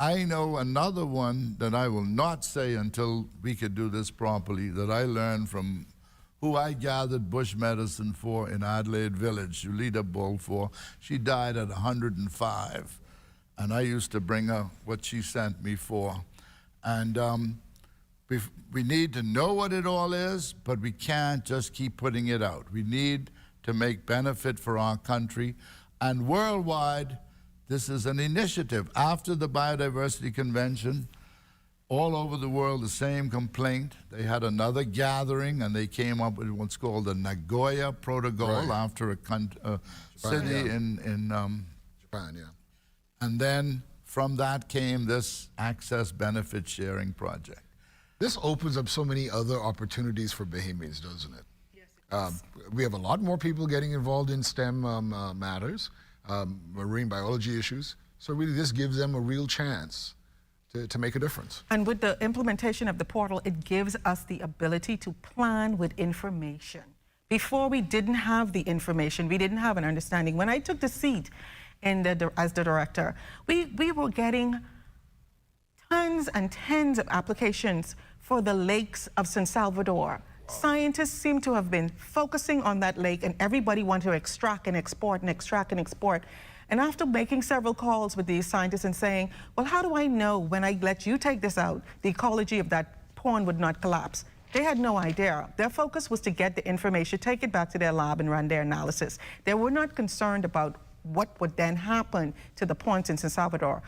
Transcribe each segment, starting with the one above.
I know another one that I will not say until we could do this properly, that I learned from who I gathered bush medicine for in Adelaide Village, Julita Bull for. She died at 105, and I used to bring her what she sent me for. And we need to know what it all is, but we can't just keep putting it out. We need to make benefit for our country. And worldwide, this is an initiative. After the Biodiversity Convention, all over the world, the same complaint. They had another gathering, and they came up with what's called the Nagoya Protocol, after a city in Japan, yeah. And then from that came this Access Benefit Sharing Project. This opens up so many other opportunities for Bahamians, doesn't it? Yes, it does. We have a lot more people getting involved in STEM matters, marine biology issues. So really this gives them a real chance to make a difference. And with the implementation of the portal, it gives us the ability to plan with information. Before, we didn't have the information, we didn't have an understanding. When I took the seat as the director, we were getting tons and tons of applications for the lakes of San Salvador. Scientists seem to have been focusing on that lake, and everybody wanted to extract and export and extract and export. And after making several calls with these scientists and saying, well, how do I know when I let you take this out, the ecology of that pond would not collapse? They had no idea. Their focus was to get the information, take it back to their lab and run their analysis. They were not concerned about what would then happen to the ponds in San Salvador.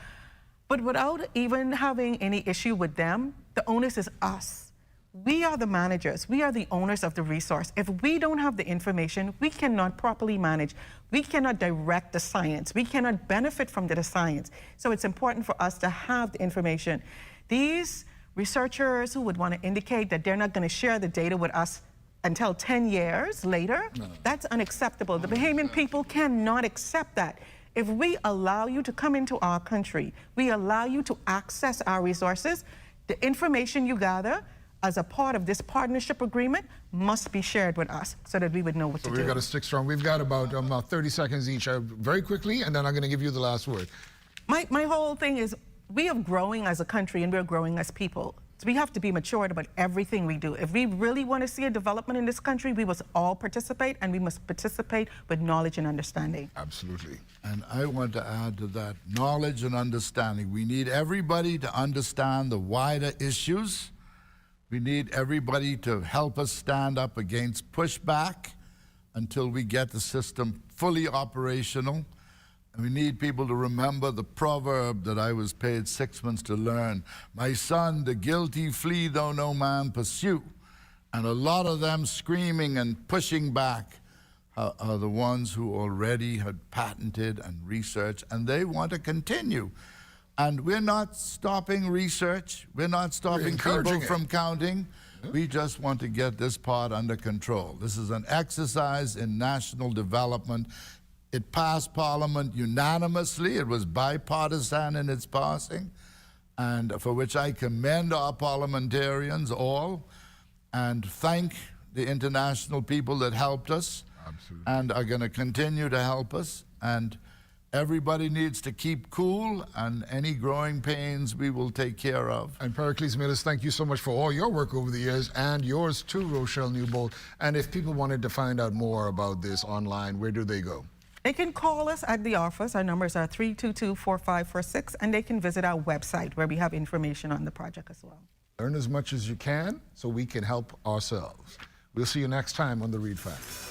But without even having any issue with them, the onus is us. We are the managers. We are the owners of the resource. If we don't have the information, we cannot properly manage. We cannot direct the science. We cannot benefit from the science. So it's important for us to have the information. These researchers who would want to indicate that they're not going to share the data with us until 10 years later, that's unacceptable. The Bahamian people cannot accept that. If we allow you to come into our country, we allow you to access our resources, the information you gather as a part of this partnership agreement must be shared with us so that we would know what to do. We've got to stick strong. We've got about 30 seconds each, very quickly, and then I'm going to give you the last word. My whole thing is we are growing as a country and we're growing as people. So we have to be matured about everything we do. If we really want to see a development in this country, we must all participate, and we must participate with knowledge and understanding. Absolutely. And I want to add to that, knowledge and understanding. We need everybody to understand the wider issues. We need everybody to help us stand up against pushback until we get the system fully operational. And we need people to remember the proverb that I was paid 6 months to learn. My son, the guilty flee though no man pursue. And a lot of them screaming and pushing back are the ones who already had patented and researched, and they want to continue. And we're not stopping research. We're not stopping people from counting. We just want to get this part under control. This is an exercise in national development. It passed Parliament unanimously. It was bipartisan in its passing, and for which I commend our parliamentarians all and thank the international people that helped us. Absolutely. And are going to continue to help us. And everybody needs to keep cool, and any growing pains we will take care of. And Pericles Millis, thank you so much for all your work over the years, and yours too, Rochelle Newbold. And if people wanted to find out more about this online, where do they go? They can call us at the office. Our numbers are 322-4546, and they can visit our website where we have information on the project as well. Learn as much as you can so we can help ourselves. We'll see you next time on The Reed Factor.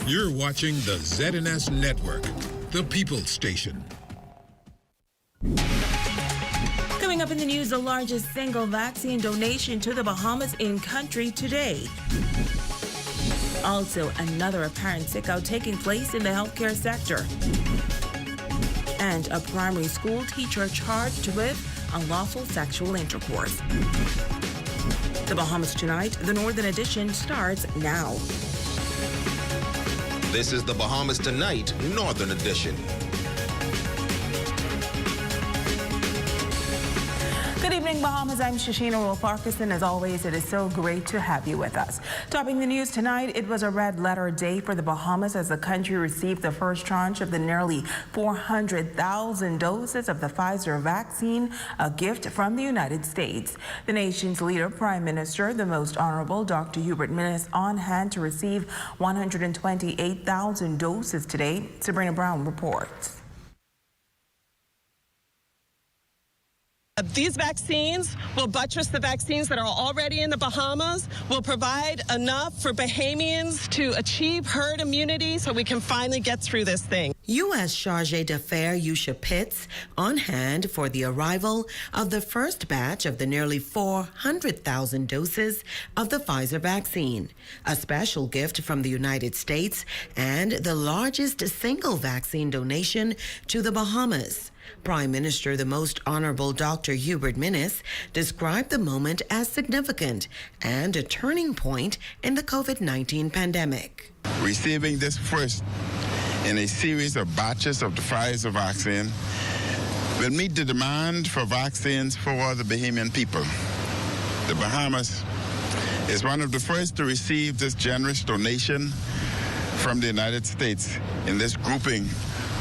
You're watching the ZNS Network, the People's Station. Coming up in the news, the largest single vaccine donation to the Bahamas in country today. Also, another apparent sickout taking place in the healthcare sector. And a primary school teacher charged with unlawful sexual intercourse. The Bahamas Tonight, the Northern Edition, starts now. This is the Bahamas Tonight, Northern Edition. Good evening, Bahamas. I'm Shashina Roll-Farquharson. As always, it is so great to have you with us. Topping the news tonight, it was a red letter day for the Bahamas as the country received the first tranche of the nearly 400,000 doses of the Pfizer vaccine, a gift from the United States. The nation's leader, Prime Minister, the Most Honorable Dr. Hubert Minnis, on hand to receive 128,000 doses today. Sabrina Brown reports. These vaccines will buttress the vaccines that are already in the Bahamas, will provide enough for Bahamians to achieve herd immunity so we can finally get through this thing. U.S. Chargé d'Affaires Yusha Pitts on hand for the arrival of the first batch of the nearly 400,000 doses of the Pfizer vaccine, a special gift from the United States and the largest single vaccine donation to the Bahamas. Prime Minister, the Most Honorable Dr. Hubert Minnis, described the moment as significant and a turning point in the COVID-19 pandemic. Receiving this first in a series of batches of the Pfizer vaccine will meet the demand for vaccines for the Bahamian people. The Bahamas is one of the first to receive this generous donation from the United States in this grouping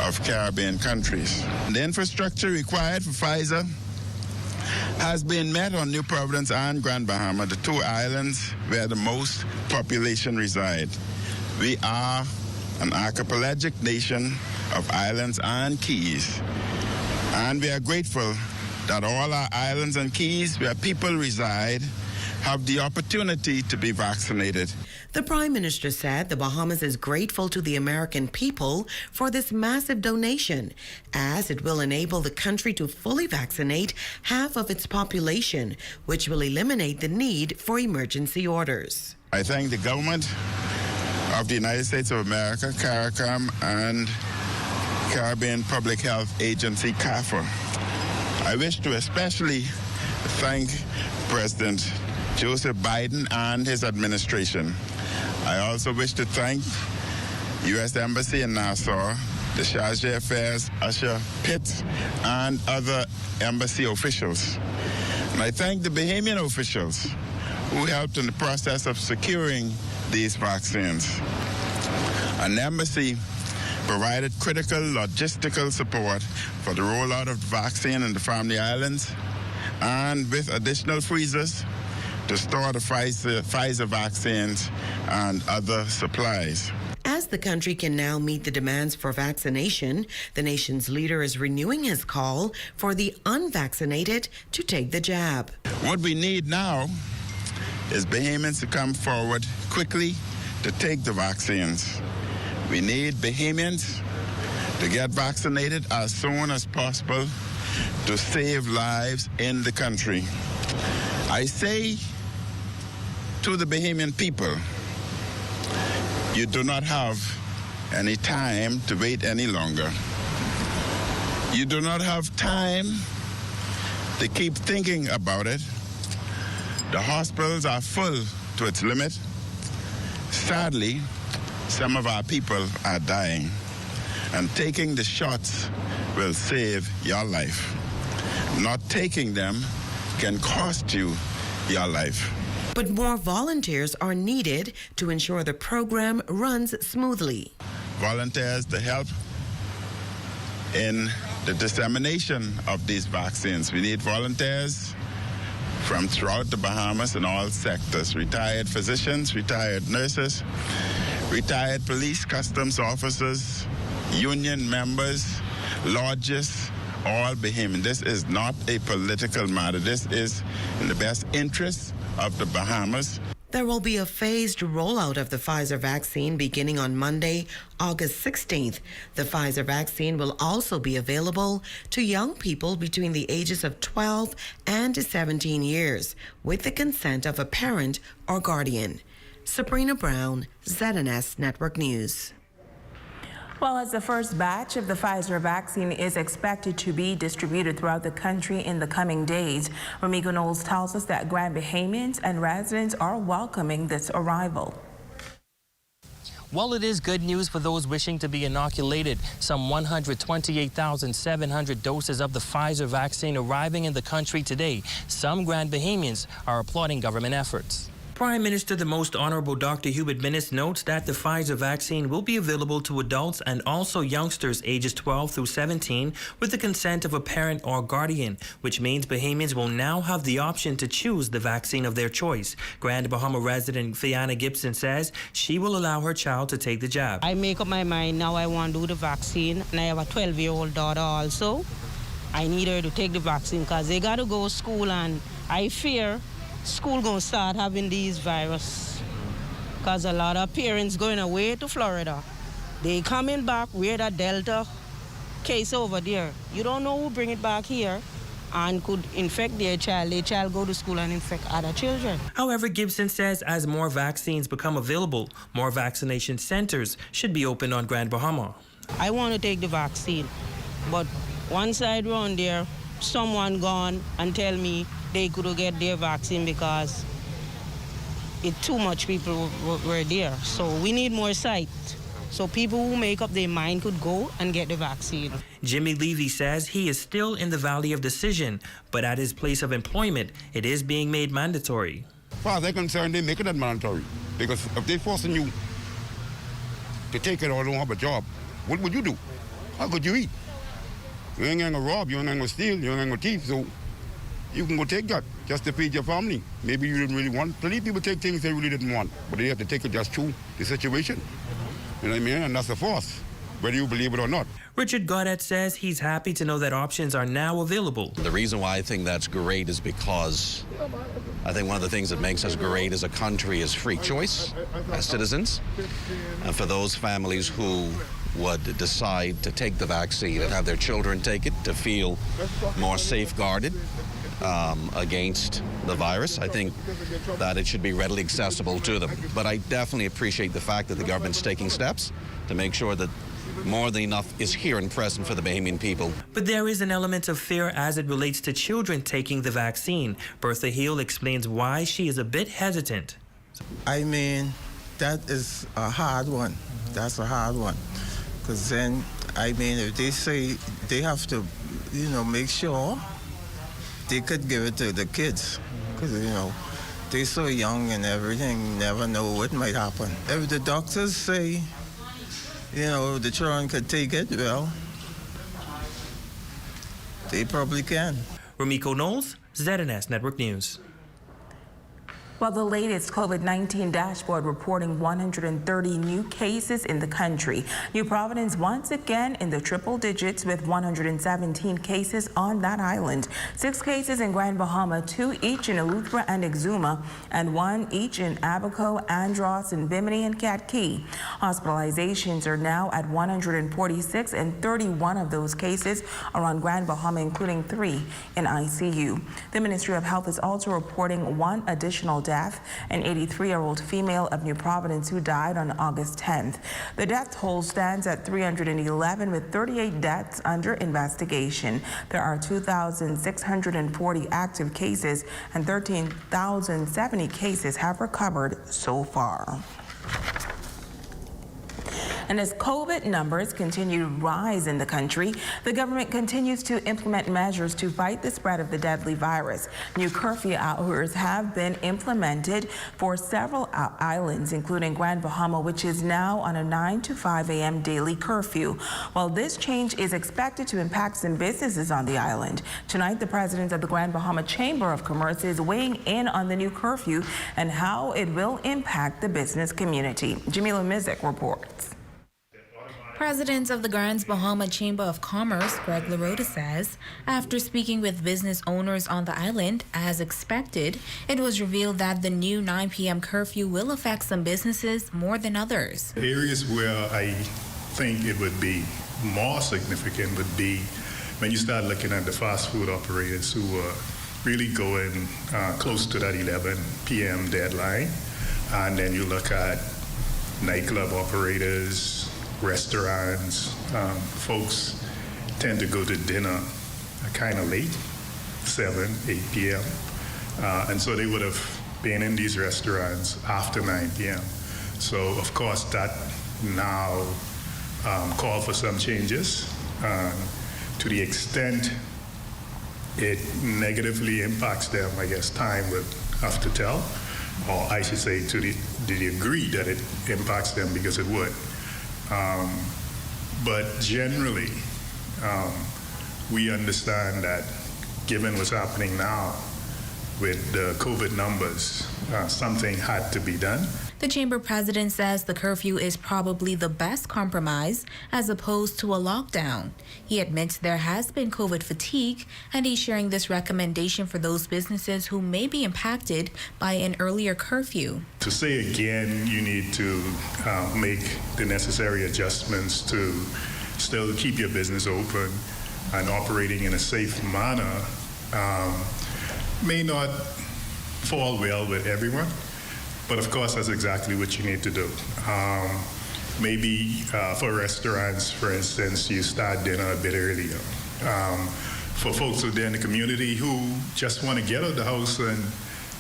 of Caribbean countries. The infrastructure required for Pfizer has been met on New Providence and Grand Bahama, the two islands where the most population reside. We are an archipelagic nation of islands and keys, and we are grateful that all our islands and keys where people reside have the opportunity to be vaccinated. The Prime Minister said the Bahamas is grateful to the American people for this massive donation, as it will enable the country to fully vaccinate half of its population, which will eliminate the need for emergency orders. I thank the government of the United States of America, CARICOM, and Caribbean Public Health Agency, CAFA. I wish to especially thank President Joseph Biden and his administration. I also wish to thank U.S. Embassy in Nassau, the Chargé d'Affaires Usher Pitts, and other embassy officials. And I thank the Bahamian officials who helped in the process of securing these vaccines. An embassy provided critical logistical support for the rollout of the vaccine in the Family Islands, and with additional freezers to store the Pfizer vaccines and other supplies. As the country can now meet the demands for vaccination, the nation's leader is renewing his call for the unvaccinated to take the jab. What we need now is Bahamians to come forward quickly to take the vaccines. We need Bahamians to get vaccinated as soon as possible to save lives in the country. I say to the Bahamian people, you do not have any time to wait any longer. You do not have time to keep thinking about it. The hospitals are full to its limit. Sadly, some of our people are dying, and taking the shots will save your life. Not taking them can cost you your life. But more volunteers are needed to ensure the program runs smoothly. Volunteers to help in the dissemination of these vaccines. We need volunteers from throughout the Bahamas in all sectors: retired physicians, retired nurses, retired police, customs officers, union members, lodges, all Bahamian. This is not a political matter. This is in the best interest of the Bahamas. There will be a phased rollout of the Pfizer vaccine beginning on Monday, August 16th. The Pfizer vaccine will also be available to young people between the ages of 12 and 17 years with the consent of a parent or guardian. Sabrina Brown, ZNS Network News. Well, as the first batch of the Pfizer vaccine is expected to be distributed throughout the country in the coming days, Ramiko Knowles tells us that Grand Bahamians and residents are welcoming this arrival. Well, it is good news for those wishing to be inoculated. Some 128,700 doses of the Pfizer vaccine arriving in the country today. Some Grand Bahamians are applauding government efforts. Prime Minister the Most Honorable Dr. Hubert Minnis notes that the Pfizer vaccine will be available to adults and also youngsters ages 12 through 17 with the consent of a parent or guardian, which means Bahamians will now have the option to choose the vaccine of their choice. Grand Bahama resident Fiona Gibson says she will allow her child to take the jab. I make up my mind now I want to do the vaccine, and I have a 12-year-old daughter also. I need her to take the vaccine because they got to go to school, and I fear school gonna start having these virus because a lot of parents going away to Florida. They coming back with a Delta case over there. You don't know who bring it back here and could infect their child. Their child go to school and infect other children. However, Gibson says as more vaccines become available, more vaccination centers should be opened on Grand Bahama. I want to take the vaccine, but one side round there, someone gone and tell me they could get their vaccine because too much people were there. So we need more sites. So people who make up their mind could go and get the vaccine. Jimmy Levy says he is still in the Valley of Decision, but at his place of employment, it is being made mandatory. As far as they're concerned, they make it mandatory. Because if they're forcing you to take it or don't have a job, what would you do? How could you eat? You ain't gonna rob, you ain't gonna steal, you ain't gonna thief, so you can go take that just to feed your family. Maybe you didn't really want. Plenty of people take things they really didn't want, but they have to take it just through the situation. You know what I mean? And that's the force, whether you believe it or not. Richard Goddard says he's happy to know that options are now available. The reason why I think that's great is because I think one of the things that makes us great as a country is free choice as citizens. And for those families who would decide to take the vaccine and have their children take it to feel more safeguarded against the virus, I think that it should be readily accessible to them. But I definitely appreciate the fact that the government's taking steps to make sure that more than enough is here and present for the Bahamian people. But there is an element of fear as it relates to children taking the vaccine. Bertha Hill explains why she is a bit hesitant. I mean, that is a hard one. That's a hard one. Because then, I mean, if they say they have to, make sure they could give it to the kids. Because, they're so young and everything, never know what might happen. If the doctors say, the children could take it, well, they probably can. Ramiko Knowles, ZNS Network News. Well, the latest COVID-19 dashboard reporting 130 new cases in the country. New Providence once again in the triple digits with 117 cases on that island. 6 cases in Grand Bahama, 2 each in Eleuthera and Exuma, and 1 each in Abaco, Andros, and Bimini and Cat Key. Hospitalizations are now at 146, and 31 of those cases are on Grand Bahama, including 3 in ICU. The Ministry of Health is also reporting 1 additional death, an 83-year-old female of New Providence who died on August 10th. The death toll stands at 311 with 38 deaths under investigation. There are 2,640 active cases and 13,070 cases have recovered so far. And as COVID numbers continue to rise in the country, the government continues to implement measures to fight the spread of the deadly virus. New curfew hours have been implemented for several islands, including Grand Bahama, which is now on a 9 to 5 a.m. daily curfew. While this change is expected to impact some businesses on the island, tonight the president of the Grand Bahama Chamber of Commerce is weighing in on the new curfew and how it will impact the business community. Jamila Mizik reports. President of the Grand Bahama Chamber of Commerce, Greg LaRota, says after speaking with business owners on the island, as expected, it was revealed that the new 9 p.m. curfew will affect some businesses more than others. Areas where I think it would be more significant would be when you start looking at the fast food operators who are really going close to that 11 p.m. deadline. And then you look at nightclub operators, restaurants. Folks tend to go to dinner kind of late, 7, 8 p.m. And so they would have been in these restaurants after 9 p.m. So, of course, that now called for some changes. To the extent it negatively impacts them, I guess time will have to tell. Or I should say to the degree that it impacts them, because it would. But generally, we understand that given what's happening now with the COVID numbers, something had to be done. The chamber president says the curfew is probably the best compromise as opposed to a lockdown. He admits there has been COVID fatigue, and he's sharing this recommendation for those businesses who may be impacted by an earlier curfew. To say again, you need to make the necessary adjustments to still keep your business open and operating in a safe manner may not fall well with everyone. But of course, that's exactly what you need to do. Maybe for restaurants, for instance, you start dinner a bit earlier. For folks out there in the community who just want to get out of the house and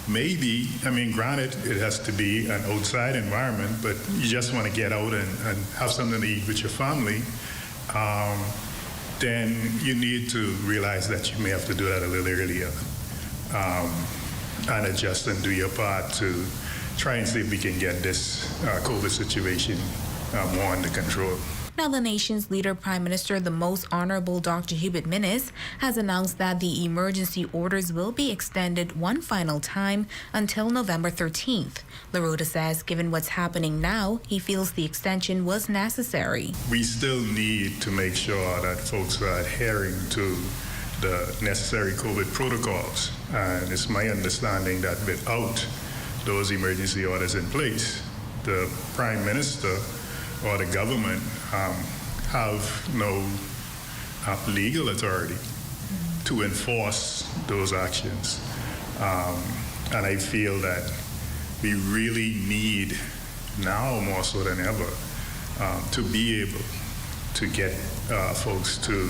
maybe, I mean, granted, it has to be an outside environment, but you just want to get out and have something to eat with your family, then you need to realize that you may have to do that a little earlier and adjust and do your part to try and see if we can get this COVID situation more under control. Now, the nation's leader, Prime Minister, the Most Honorable Dr. Hubert Minnis, has announced that the emergency orders will be extended one final time until November 13th. Larota says, given what's happening now, he feels the extension was necessary. We still need to make sure that folks are adhering to the necessary COVID protocols. And it's my understanding that without those emergency orders in place, the Prime Minister or the government have no legal authority to enforce those actions. And I feel that we really need, now more so than ever, to be able to get folks to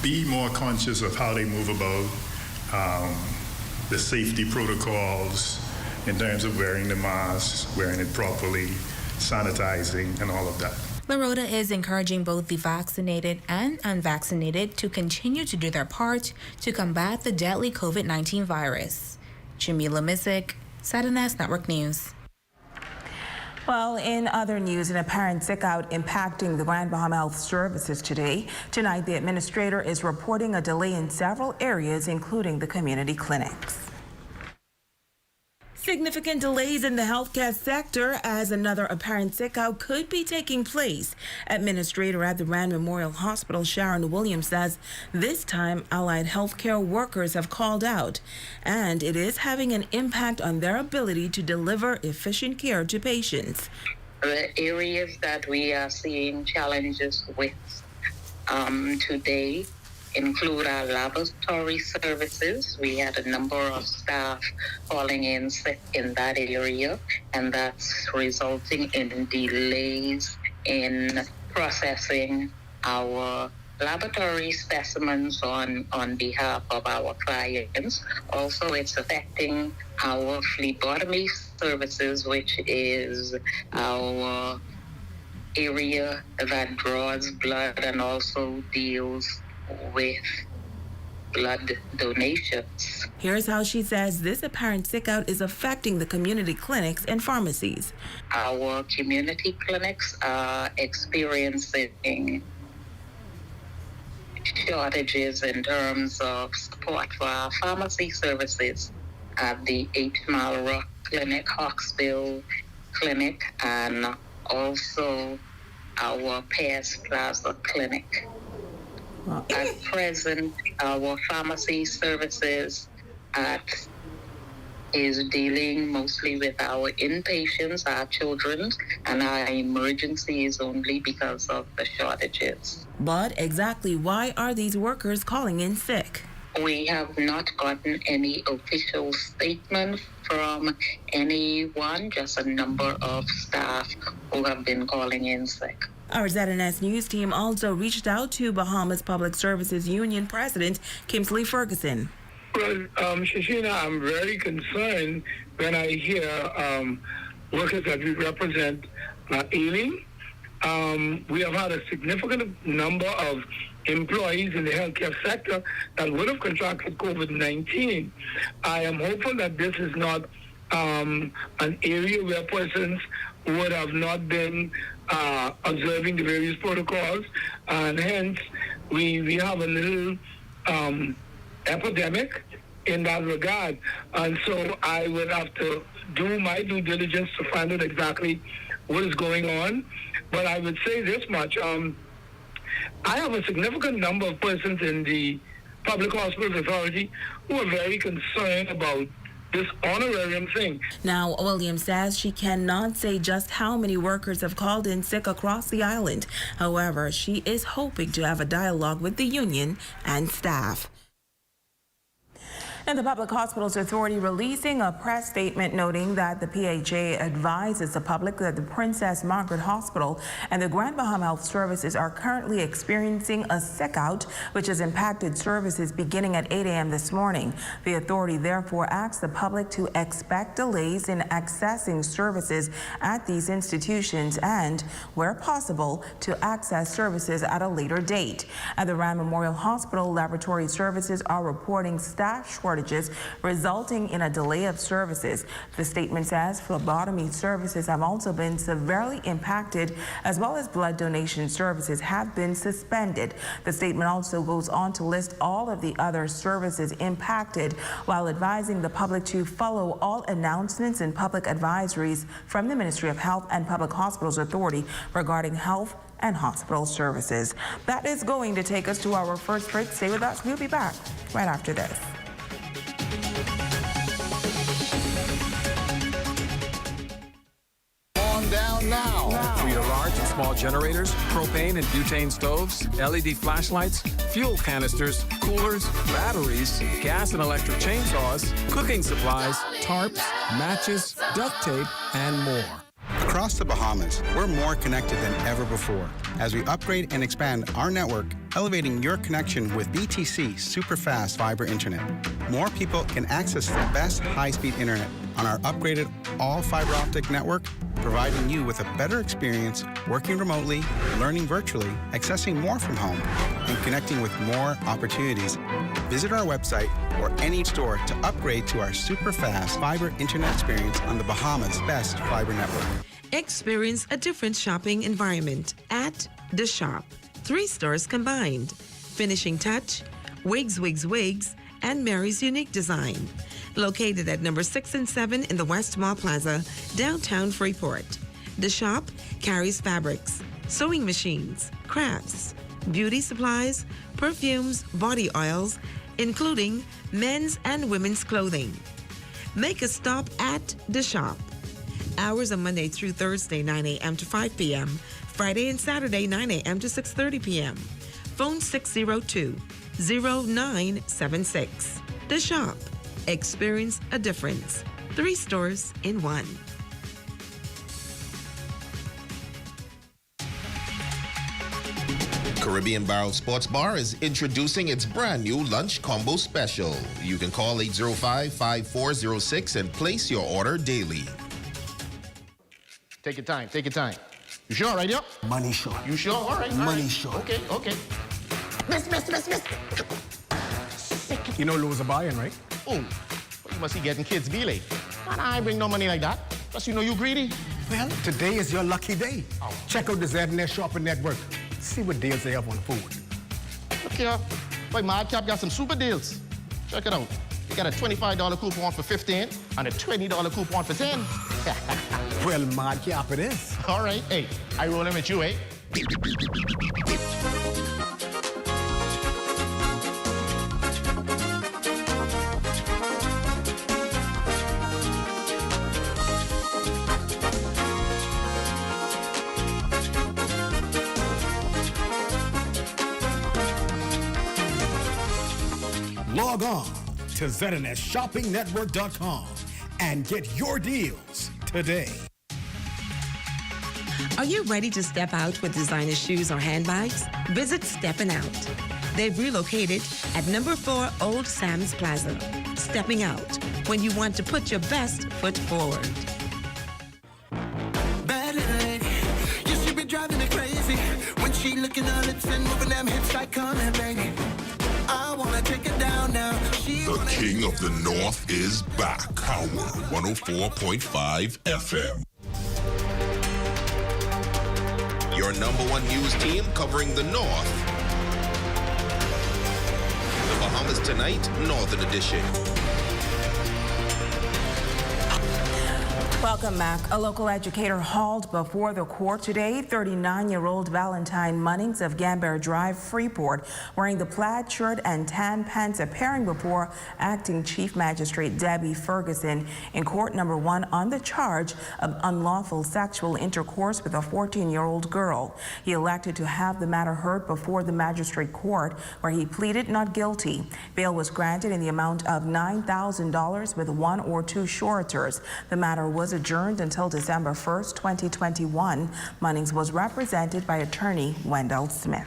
be more conscious of how they move about, the safety protocols in terms of wearing the mask, wearing it properly, sanitizing, and all of that. Larota is encouraging both the vaccinated and unvaccinated to continue to do their part to combat the deadly COVID-19 virus. Jamila Missick, ZNS Network News. Well, in other news, an apparent sickout impacting the Grand Bahama Health Services today. Tonight, the administrator is reporting a delay in several areas, including the community clinics. Significant delays in the healthcare sector as another apparent sickout could be taking place. Administrator at the Rand Memorial Hospital, Sharon Williams, says this time allied healthcare workers have called out, and it is having an impact on their ability to deliver efficient care to patients. The areas that we are seeing challenges with today include our laboratory services. We had a number of staff calling in sick in that area, and that's resulting in delays in processing our laboratory specimens on behalf of our clients. Also, it's affecting our phlebotomy services, which is our area that draws blood and also deals with blood donations. Here's how she says this apparent sickout is affecting the community clinics and pharmacies. Our community clinics are experiencing shortages in terms of support for our pharmacy services at the 8 Mile Rock Clinic, Hawksville Clinic, and also our Paris Plaza Clinic. At present, our pharmacy services is dealing mostly with our inpatients, our children, and our emergencies only because of the shortages. But exactly why are these workers calling in sick? We have not gotten any official statement from anyone, just a number of staff who have been calling in sick. Our ZNS News team also reached out to Bahamas Public Services Union President Kingsley Ferguson. Well, Shashina, I'm very concerned when I hear workers that we represent ailing. We have had a significant number of employees in the healthcare sector that would have contracted COVID-19. I am hopeful that this is not an area where persons would have not been observing the various protocols, and hence we have a little epidemic in that regard. And so I would have to do my due diligence to find out exactly what is going on. But I would say this much. I have a significant number of persons in the Public Hospitals Authority who are very concerned about this honorarium thing. Now, Williams says she cannot say just how many workers have called in sick across the island. However, she is hoping to have a dialogue with the union and staff. And the Public Hospitals Authority releasing a press statement noting that the PHA advises the public that the Princess Margaret Hospital and the Grand Bahama Health Services are currently experiencing a sickout, which has impacted services beginning at 8 a.m. this morning. The authority therefore asks the public to expect delays in accessing services at these institutions and, where possible, to access services at a later date. At the Rand Memorial Hospital, laboratory services are reporting staff shortages resulting in a delay of services. The statement says phlebotomy services have also been severely impacted, as well as blood donation services have been suspended. The statement also goes on to list all of the other services impacted, while advising the public to follow all announcements and public advisories from the Ministry of Health and Public Hospitals Authority regarding health and hospital services. That is going to take us to our first break. Stay with us. We'll be back right after this. On down now. For your large and small generators, propane and butane stoves, LED flashlights, fuel canisters, coolers, batteries, gas and electric chainsaws, cooking supplies, tarps, matches, duct tape, and more. Across the Bahamas, we're more connected than ever before as we upgrade and expand our network, elevating your connection with BTC Superfast Fiber Internet. More people can access the best high-speed internet on our upgraded all-fiber optic network, providing you with a better experience working remotely, learning virtually, accessing more from home, and connecting with more opportunities. Visit our website or any store to upgrade to our super-fast fiber internet experience on the Bahamas' best fiber network. Experience a different shopping environment at The Shop. 3 stores combined: Finishing Touch, Wigs, and Mary's Unique Design. Located at number 6 and 7 in the West Mall Plaza, downtown Freeport. The Shop carries fabrics, sewing machines, crafts, beauty supplies, perfumes, body oils, including men's and women's clothing. Make a stop at The Shop. Hours are Monday through Thursday, 9 a.m. to 5 p.m. Friday and Saturday, 9 a.m. to 6:30 p.m. Phone 602-0976. The Shop. Experience a difference. 3 stores in 1. Caribbean Barrel Sports Bar is introducing its brand new lunch combo special. You can call 805-5406 and place your order daily. Take your time, take your time. You sure, right, yo? Money sure. You sure? All right. Money sure. Okay. Miss. You know Lou's a buy-in, right? Oh, you must be getting kids' belay. And I ain't bring no money like that. Plus, you know you greedy. Well, today is your lucky day. Check out the ZNS Shopping Network. See what deals they have on food. Look here. Boy, Madcap got some super deals. Check it out. You got a $25 coupon for 15 and a $20 coupon for 10. Well, Madcap it is. All right. Hey, I rolling with you, eh? Log Log on to ZNSShoppingNetwork.com and get your deals today. Are you ready to step out with designer shoes or handbags? Visit Steppin' Out. They've relocated at number 4 Old Sam's Plaza. Stepping out when you want to put your best foot forward. Bad little lady, you should be driving me crazy when she licking her lips and moving them hips like come here, baby. I wanna take it down now. The King of the North is back. Power 104.5 FM. Your #1 news team covering the North. The Bahamas Tonight, Northern Edition. Welcome back. A local educator hauled before the court today. 39-year-old Valentine Munnings of Gambler Drive, Freeport, wearing the plaid shirt and tan pants, appearing before Acting Chief Magistrate Debbie Ferguson in court number 1 on the charge of unlawful sexual intercourse with a 14-year-old girl. He elected to have the matter heard before the magistrate court, where he pleaded not guilty. Bail was granted in the amount of $9,000 with 1 or 2 suretors. The matter was adjourned until December 1st, 2021. Munnings was represented by attorney Wendell Smith.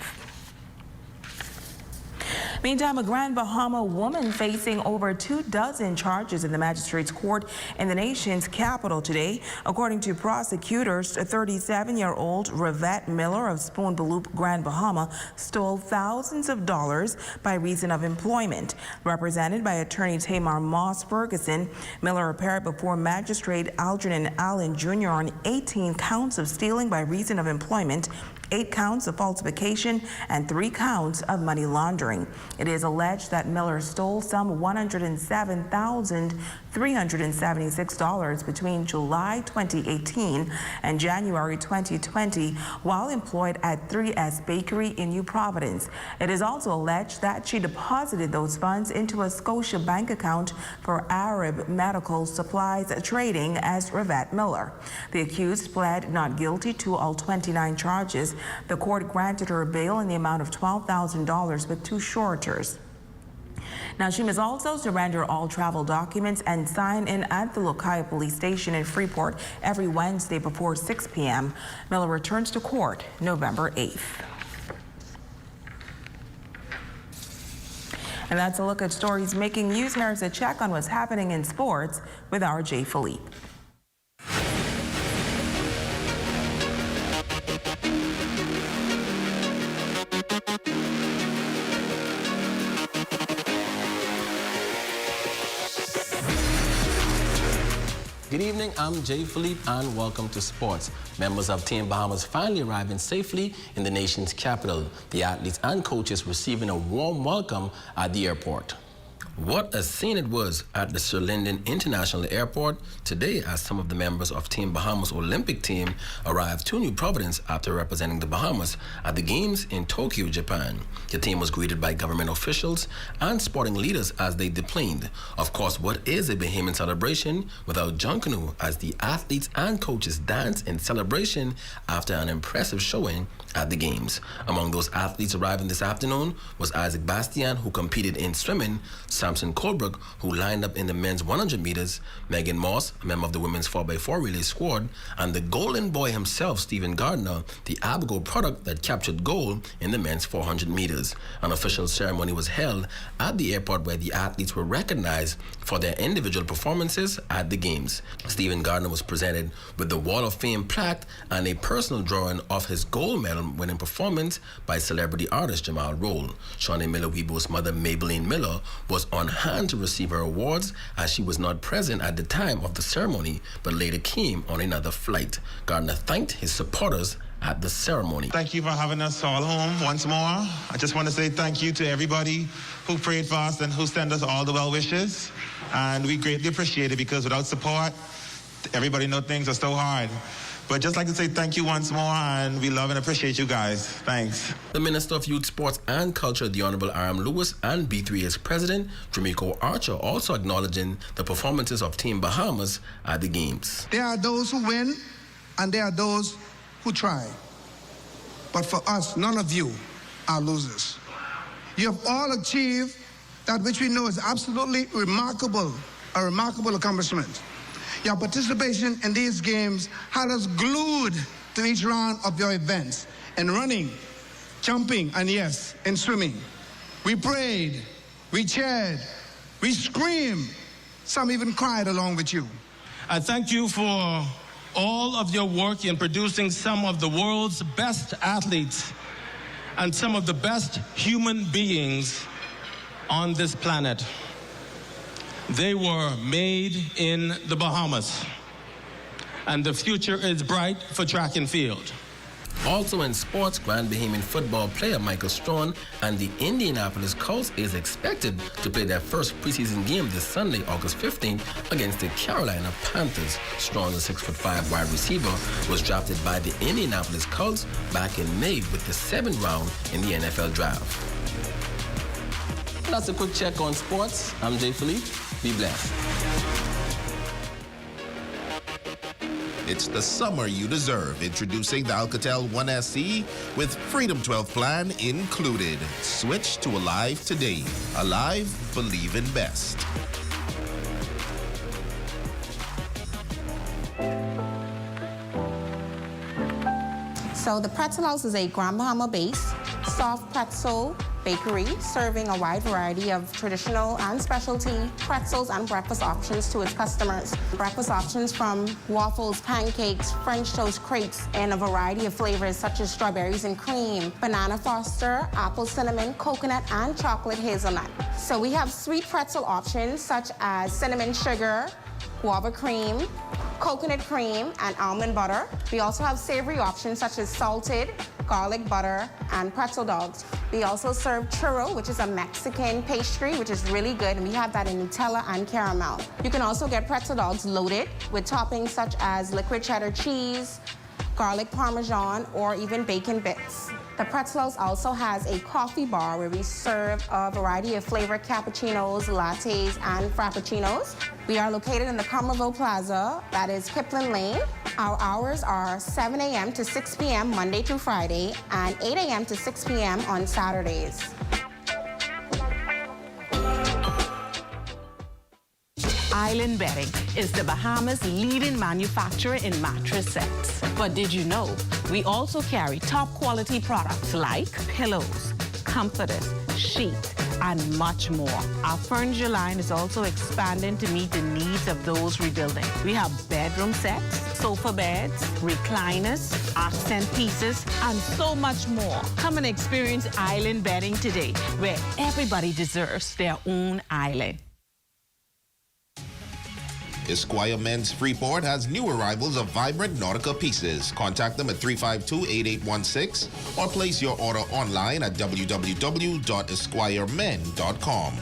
Meantime, a Grand Bahama woman facing over 24 charges in the magistrate's court in the nation's capital today. According to prosecutors, 37-year-old Rivette Miller of Spoonbaloop, Grand Bahama, stole thousands of dollars by reason of employment. Represented by attorney Tamar Moss Ferguson, Miller appeared before Magistrate Algernon Allen Jr. on 18 counts of stealing by reason of employment, 8 counts of falsification, and 3 counts of money laundering. It is alleged that Miller stole some $107,376 between July 2018 and January 2020 while employed at 3S Bakery in New Providence. It is also alleged that she deposited those funds into a Scotia bank account for Arab Medical Supplies Trading as Rivette Miller. The accused pled not guilty to all 29 charges. The court granted her bail in the amount of $12,000 with 2 suretors. Now, she must also surrender all travel documents and sign in at the Locaia Police Station in Freeport every Wednesday before 6 p.m. Miller returns to court November 8th. And that's a look at stories making news. Here's a check on what's happening in sports with R.J. Philippe. Good evening, I'm Jay Philippe and welcome to sports. Members of Team Bahamas finally arriving safely in the nation's capital. The athletes and coaches receiving a warm welcome at the airport. What a scene it was at the Sir Lyndon International Airport today as some of the members of Team Bahamas Olympic team arrived to New Providence after representing the Bahamas at the Games in Tokyo, Japan. The team was greeted by government officials and sporting leaders as they deplaned. Of course, what is a Bahamian celebration without Junkanoo as the athletes and coaches dance in celebration after an impressive showing at the Games. Among those athletes arriving this afternoon was Isaac Bastian, who competed in swimming, Samson Colebrook, who lined up in the men's 100 meters, Megan Moss, a member of the women's 4x4 relay squad, and the golden boy himself, Stephen Gardner, the Abigail product that captured gold in the men's 400 meters. An official ceremony was held at the airport where the athletes were recognized for their individual performances at the Games. Stephen Gardner was presented with the Wall of Fame plaque and a personal drawing of his gold medal winning performance by celebrity artist Jamal Roll. Shawnee Miller-Weebo's mother, Maybelline Miller, was on hand to receive her awards as she was not present at the time of the ceremony but later came on another flight. Gardner thanked his supporters at the ceremony. Thank you for having us all home once more. I just want to say thank you to everybody who prayed for us and who sent us all the well wishes. And we greatly appreciate it because without support, everybody knows things are so hard. But just like to say thank you once more, and we love and appreciate you guys. Thanks. The Minister of Youth, Sports and Culture, the Honorable R.M. Lewis, and B3A's President, Jamaico Archer, also acknowledging the performances of Team Bahamas at the Games. There are those who win, and there are those who try. But for us, none of you are losers. You have all achieved that which we know is absolutely remarkable, a remarkable accomplishment. Your participation in these games had us glued to each round of your events, in running, jumping, and yes, in swimming. We prayed, we cheered, we screamed, some even cried along with you. I thank you for all of your work in producing some of the world's best athletes and some of the best human beings on this planet. They were made in the Bahamas, and the future is bright for track and field. Also in sports, Grand Bahamian football player Michael Strawn and the Indianapolis Colts is expected to play their first preseason game this Sunday, August 15th, against the Carolina Panthers. Strawn, the 6'5" wide receiver, was drafted by the Indianapolis Colts back in May with the 7th round in the NFL draft. That's a quick check on sports. I'm Jay Philippe. Be blessed. It's the summer you deserve. Introducing the Alcatel One SE with Freedom 12 plan included. Switch to Alive today. Alive, believe in best. So the Pretzel House is a Grand Bahama-based soft pretzel bakery serving a wide variety of traditional and specialty pretzels and breakfast options to its customers. Breakfast options from waffles, pancakes, French toast crepes, and a variety of flavors such as strawberries and cream, banana foster, apple cinnamon, coconut, and chocolate hazelnut. So we have sweet pretzel options such as cinnamon sugar, guava cream, coconut cream, and almond butter. We also have savory options such as salted, garlic butter, and pretzel dogs. We also serve churro, which is a Mexican pastry, which is really good, and we have that in Nutella and caramel. You can also get pretzel dogs loaded with toppings such as liquid cheddar cheese, garlic parmesan, or even bacon bits. The Pretzel House also has a coffee bar where we serve a variety of flavored cappuccinos, lattes, and frappuccinos. We are located in the Comerville Plaza, that is Kipling Lane. Our hours are 7 a.m. to 6 p.m. Monday through Friday, and 8 a.m. to 6 p.m. on Saturdays. Island Bedding is the Bahamas' leading manufacturer in mattress sets. But did you know we also carry top quality products like pillows, comforters, sheets, and much more. Our furniture line is also expanding to meet the needs of those rebuilding. We have bedroom sets, sofa beds, recliners, accent pieces, and so much more. Come and experience Island Bedding today, where everybody deserves their own island. Esquire Men's Freeport has new arrivals of vibrant Nautica pieces. Contact them at 352-8816 or place your order online at www.esquiremen.com.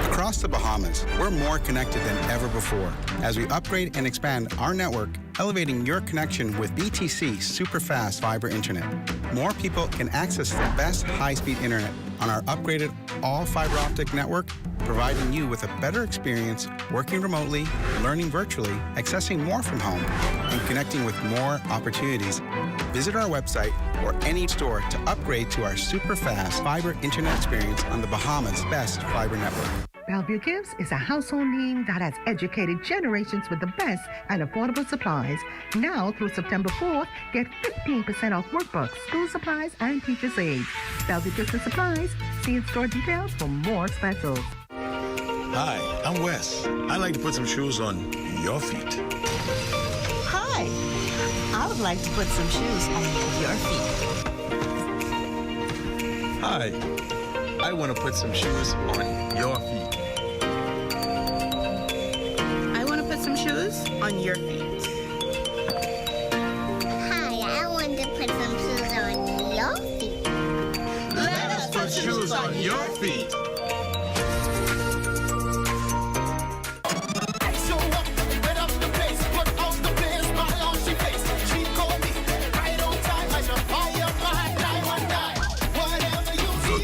Across the Bahamas, we're more connected than ever before as we upgrade and expand our network, elevating your connection with BTC Superfast Fiber Internet. More people can access the best high-speed internet on our upgraded all-fiber optic network, providing you with a better experience working remotely, learning virtually, accessing more from home, and connecting with more opportunities. Visit our website or any store to upgrade to our super-fast fiber internet experience on the Bahamas' best fiber network. Bellevue Gifts is a household name that has educated generations with the best and affordable supplies. Now through September 4th, get 15% off workbooks, school supplies, and teacher's aids. Bellevue Gifts and Supplies. See in-store details for more specials. Hi, I'm Wes. I like to put some shoes on your feet. Hi, I would like to put some shoes on your feet. Hi, I want to put some shoes on your feet. I want to put some shoes on your feet. Hi, I want to put some shoes on your feet. Let us put shoes on your feet.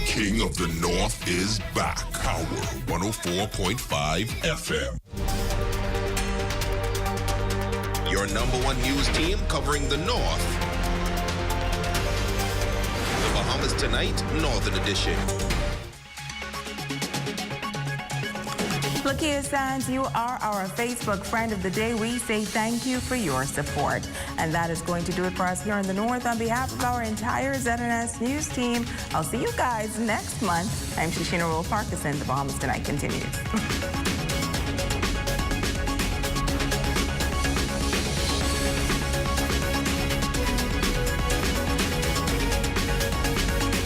King of the North is back. Power 104.5 FM. Your #1 news team covering the North. The Bahamas Tonight, Northern Edition. Lakia Sands, you are our Facebook friend of the day. We say thank you for your support. And that is going to do it for us here in the North. On behalf of our entire ZNS News team, I'll see you guys next month. I'm Shoshana Roll-Parkinson. The Bahamas Tonight continues.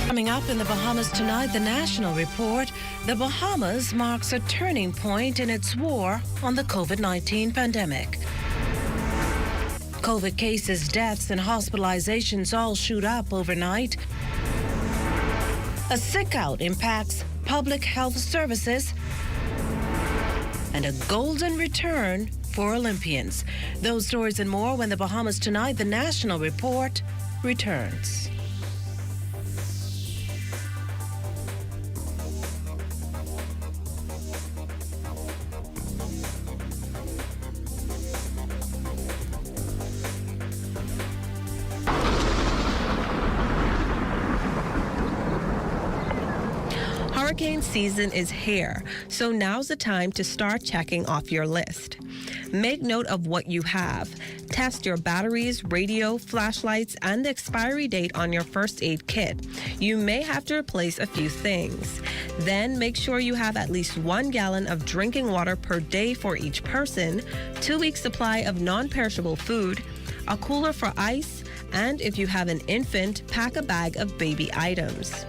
Coming up in the Bahamas Tonight, the National Report, the Bahamas marks a turning point in its war on the COVID-19 pandemic. COVID cases, deaths, and hospitalizations all shoot up overnight. A sick out impacts public health services, and a golden return for Olympians. Those stories and more when the Bahamas Tonight, the National Report, returns. Hurricane season is here, so now's the time to start checking off your list. Make note of what you have. Test your batteries, radio, flashlights, and the expiry date on your first aid kit. You may have to replace a few things. Then make sure you have at least 1 gallon of drinking water per day for each person, 2 weeks supply of non-perishable food, a cooler for ice, and if you have an infant, pack a bag of baby items.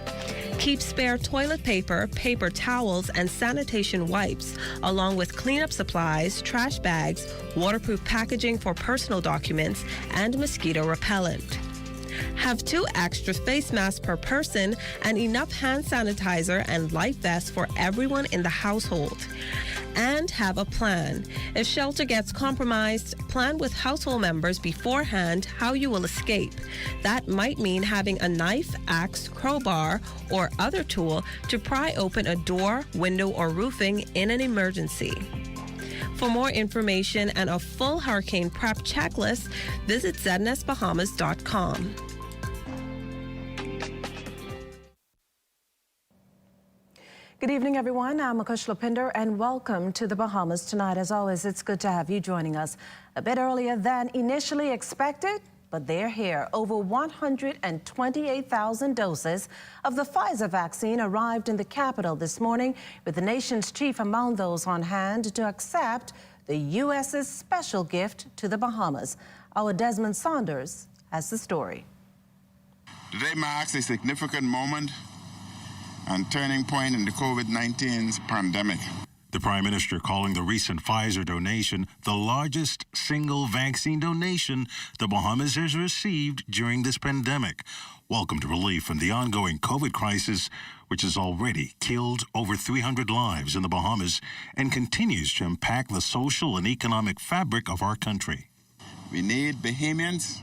Keep spare toilet paper, paper towels, and sanitation wipes, along with cleanup supplies, trash bags, waterproof packaging for personal documents, and mosquito repellent. Have 2 extra face masks per person and enough hand sanitizer and life vests for everyone in the household. And have a plan. If shelter gets compromised, plan with household members beforehand how you will escape. That might mean having a knife, axe, crowbar, or other tool to pry open a door, window, or roofing in an emergency. For more information and a full hurricane prep checklist, visit ZNSBahamas.com. Good evening, everyone. I'm Akush Lapinder, and welcome to the Bahamas Tonight. As always, it's good to have you joining us a bit earlier than initially expected, but they're here. Over 128,000 doses of the Pfizer vaccine arrived in the capital this morning, with the nation's chief among those on hand to accept the U.S.'s special gift to the Bahamas. Our Desmond Saunders has the story. Today marks a significant moment and turning point in the COVID-19's pandemic. The Prime Minister calling the recent Pfizer donation the largest single vaccine donation the Bahamas has received during this pandemic. Welcome to relief from the ongoing COVID crisis, which has already killed over 300 lives in the Bahamas and continues to impact the social and economic fabric of our country. We need Bahamians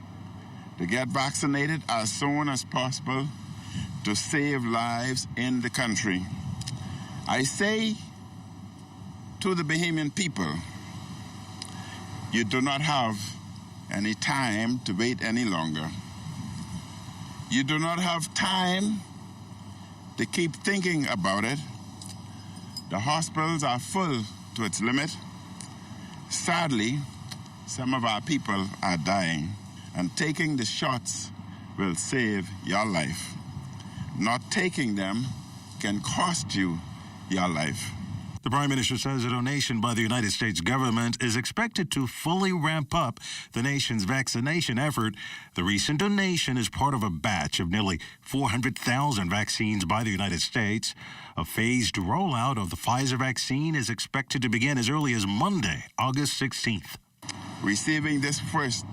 to get vaccinated as soon as possible to save lives in the country. I say to the Bahamian people, you do not have any time to wait any longer. You do not have time to keep thinking about it. The hospitals are full to its limit. Sadly, some of our people are dying, and taking the shots will save your life. Not taking them can cost you your life. The Prime Minister says a donation by the United States government is expected to fully ramp up the nation's vaccination effort. The recent donation is part of a batch of nearly 400,000 vaccines by the United States. A phased rollout of the Pfizer vaccine is expected to begin as early as Monday, August 16th. Receiving this first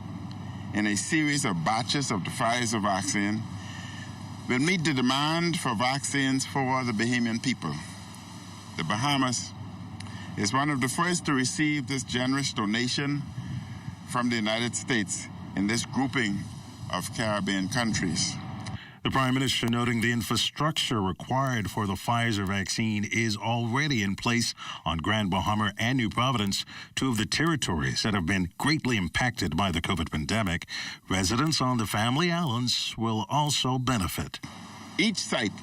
in a series of batches of the Pfizer vaccine will meet the demand for vaccines for the Bahamian people. The Bahamas is one of the first to receive this generous donation from the United States in this grouping of Caribbean countries. The Prime Minister noting the infrastructure required for the Pfizer vaccine is already in place on Grand Bahama and New Providence, 2 of the territories that have been greatly impacted by the COVID pandemic. Residents on the Family Islands will also benefit. Each site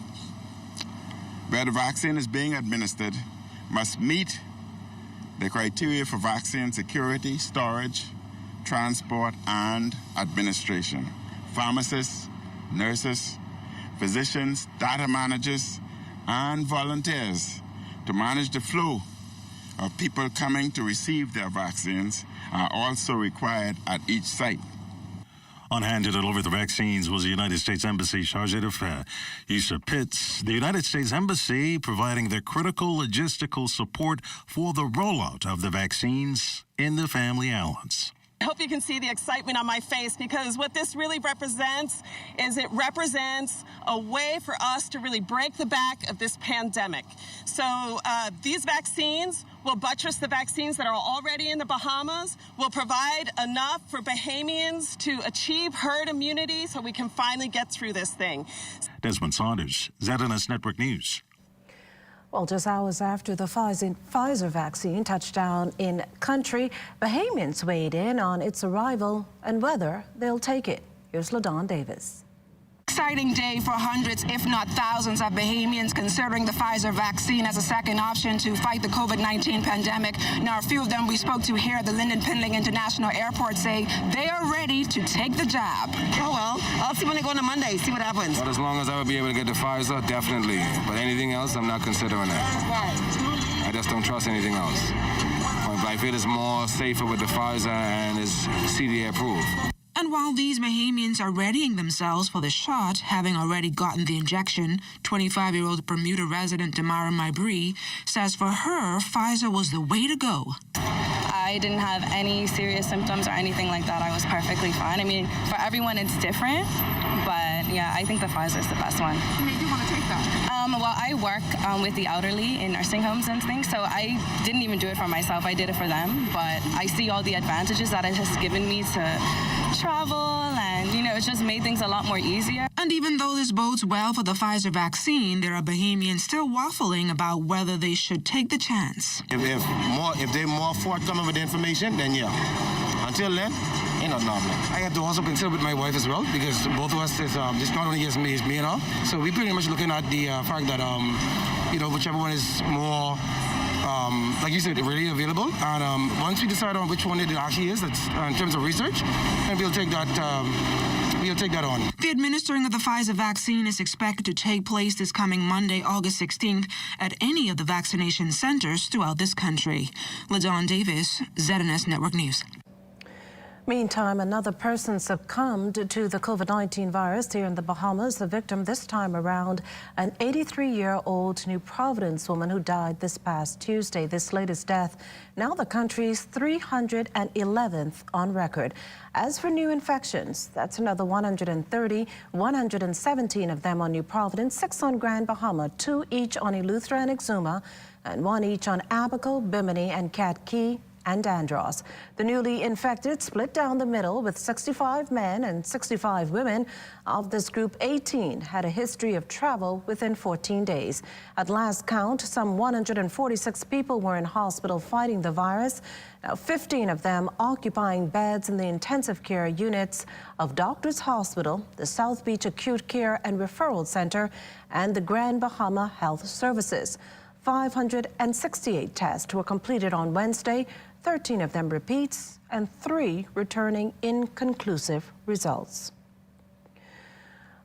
where the vaccine is being administered must meet the criteria for vaccine security, storage, transport, and administration. Pharmacists, nurses, physicians, data managers, and volunteers to manage the flow of people coming to receive their vaccines are also required at each site. On hand to deliver the vaccines was the United States Embassy Chargé d'Affaires, Issa Pitts. The United States Embassy providing the critical logistical support for the rollout of the vaccines in the Family Alliance. I hope you can see the excitement on my face, because what this really represents is it represents a way for us to really break the back of this pandemic. So these vaccines will buttress the vaccines that are already in the Bahamas, will provide enough for Bahamians to achieve herd immunity so we can finally get through this thing. Desmond Saunders, ZNS Network News. Well, just hours after the Pfizer vaccine touched down in country, Bahamians weighed in on its arrival and whether they'll take it. Here's LaDawn Davis. Exciting day for hundreds, if not thousands, of Bahamians considering the Pfizer vaccine as a second option to fight the COVID-19 pandemic. Now, a few of them we spoke to here at the Lyndon Pindling International Airport say they are ready to take the jab. Oh, well, I'll see when they go on Monday, see what happens. But as long as I would be able to get the Pfizer, definitely. But anything else, I'm not considering it. I just don't trust anything else. But I feel it's more safer with the Pfizer and is CDA approved. And while these Bahamians are readying themselves for the shot, having already gotten the injection, 25-year-old Bermuda resident Damara Maibri says for her, Pfizer was the way to go. I didn't have any serious symptoms or anything like that. I was perfectly fine. I mean, for everyone it's different, but yeah, I think the Pfizer is the best one. You made you want to take that? Well, I work with the elderly in nursing homes and things, so I didn't even do it for myself. I did it for them, but I see all the advantages that it has given me to travel, and, you know, it's just made things a lot more easier. And even though this bodes well for the Pfizer vaccine, there are Bahamians still waffling about whether they should take the chance. If they're more forthcoming with the information, then yeah. Until then, ain't nothing happening. I have to also consider with my wife as well, because both of us is just not only just me, it's me and her. So we're pretty much looking at the fact that you know, whichever one is more like you said, really available. And once we decide on which one it actually is, that's in terms of research, and we'll take that on. The administering of the Pfizer vaccine is expected to take place this coming Monday, August 16th, at any of the vaccination centers throughout this country. LaDawn Davis, ZNS Network News. Meantime, another person succumbed to the COVID-19 virus here in the Bahamas. The victim this time around, an 83-year-old New Providence woman who died this past Tuesday. This latest death, now the country's 311th on record. As for new infections, that's another 130, 117 of them on New Providence, 6 on Grand Bahama, 2 each on Eleuthera and Exuma, and 1 each on Abaco, Bimini, and Cat Key and Andros. The newly infected split down the middle with 65 men and 65 women. Of this group, 18 had a history of travel within 14 days. At last count, some 146 people were in hospital fighting the virus. Now, 15 of them occupying beds in the intensive care units of Doctors Hospital, the South Beach Acute Care and Referral Center, and the Grand Bahama Health Services. 568 tests were completed on Wednesday, 13 of them repeats, and 3 returning inconclusive results.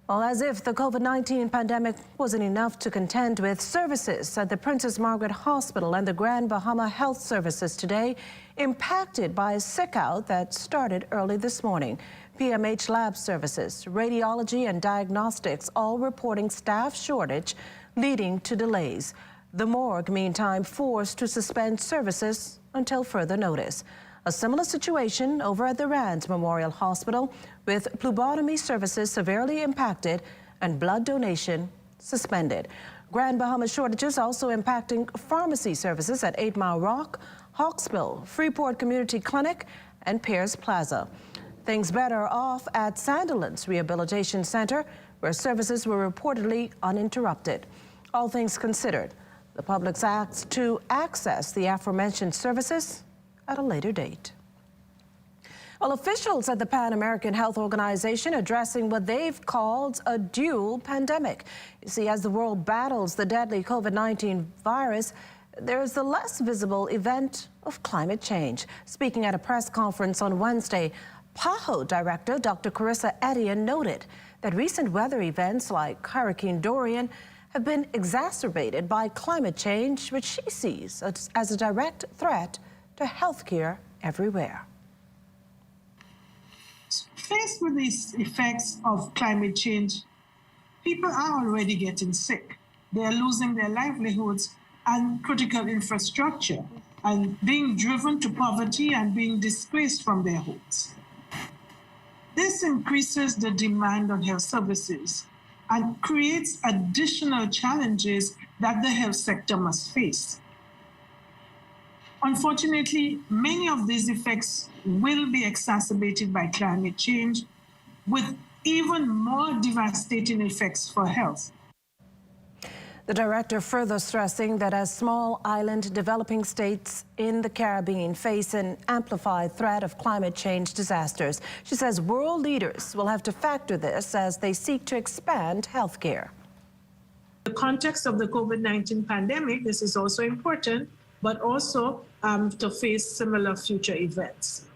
Well, as if the COVID-19 pandemic wasn't enough to contend with, services at the Princess Margaret Hospital and the Grand Bahama Health Services today impacted by a sick-out that started early this morning. PMH lab services, radiology, and diagnostics all reporting staff shortage, leading to delays. The morgue, meantime, forced to suspend services until further notice. A similar situation over at the Rand Memorial Hospital, with phlebotomy services severely impacted and blood donation suspended. Grand Bahama shortages also impacting pharmacy services at 8 Mile Rock, Hawksbill, Freeport Community Clinic, and Pierce Plaza. Things better off at Sandilands Rehabilitation Center, where services were reportedly uninterrupted. All things considered, the public's asked to access the aforementioned services at a later date. Well, officials at the Pan American Health Organization addressing what they've called a dual pandemic. You see, as the world battles the deadly COVID-19 virus, there's the less visible event of climate change. Speaking at a press conference on Wednesday, PAHO Director Dr. Carissa Etienne noted that recent weather events like Hurricane Dorian have been exacerbated by climate change, which she sees as a direct threat to healthcare everywhere. Faced with these effects of climate change, people are already getting sick. They are losing their livelihoods and critical infrastructure and being driven to poverty and being displaced from their homes. This increases the demand on health services and creates additional challenges that the health sector must face. Unfortunately, many of these effects will be exacerbated by climate change, with even more devastating effects for health. The director further stressing that as small island developing states in the Caribbean face an amplified threat of climate change disasters, she says world leaders will have to factor this as they seek to expand healthcare. In the context of the COVID-19 pandemic, this is also important, but also to face similar future events.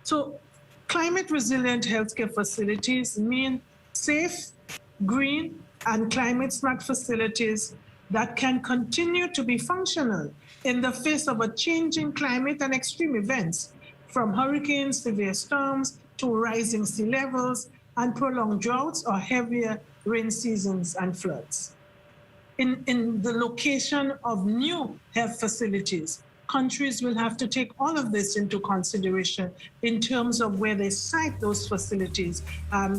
So climate resilient healthcare facilities mean safe, green, and climate smart facilities that can continue to be functional in the face of a changing climate and extreme events, from hurricanes, severe storms, to rising sea levels and prolonged droughts or heavier rain seasons and floods. In the location of new health facilities, countries will have to take all of this into consideration in terms of where they site those facilities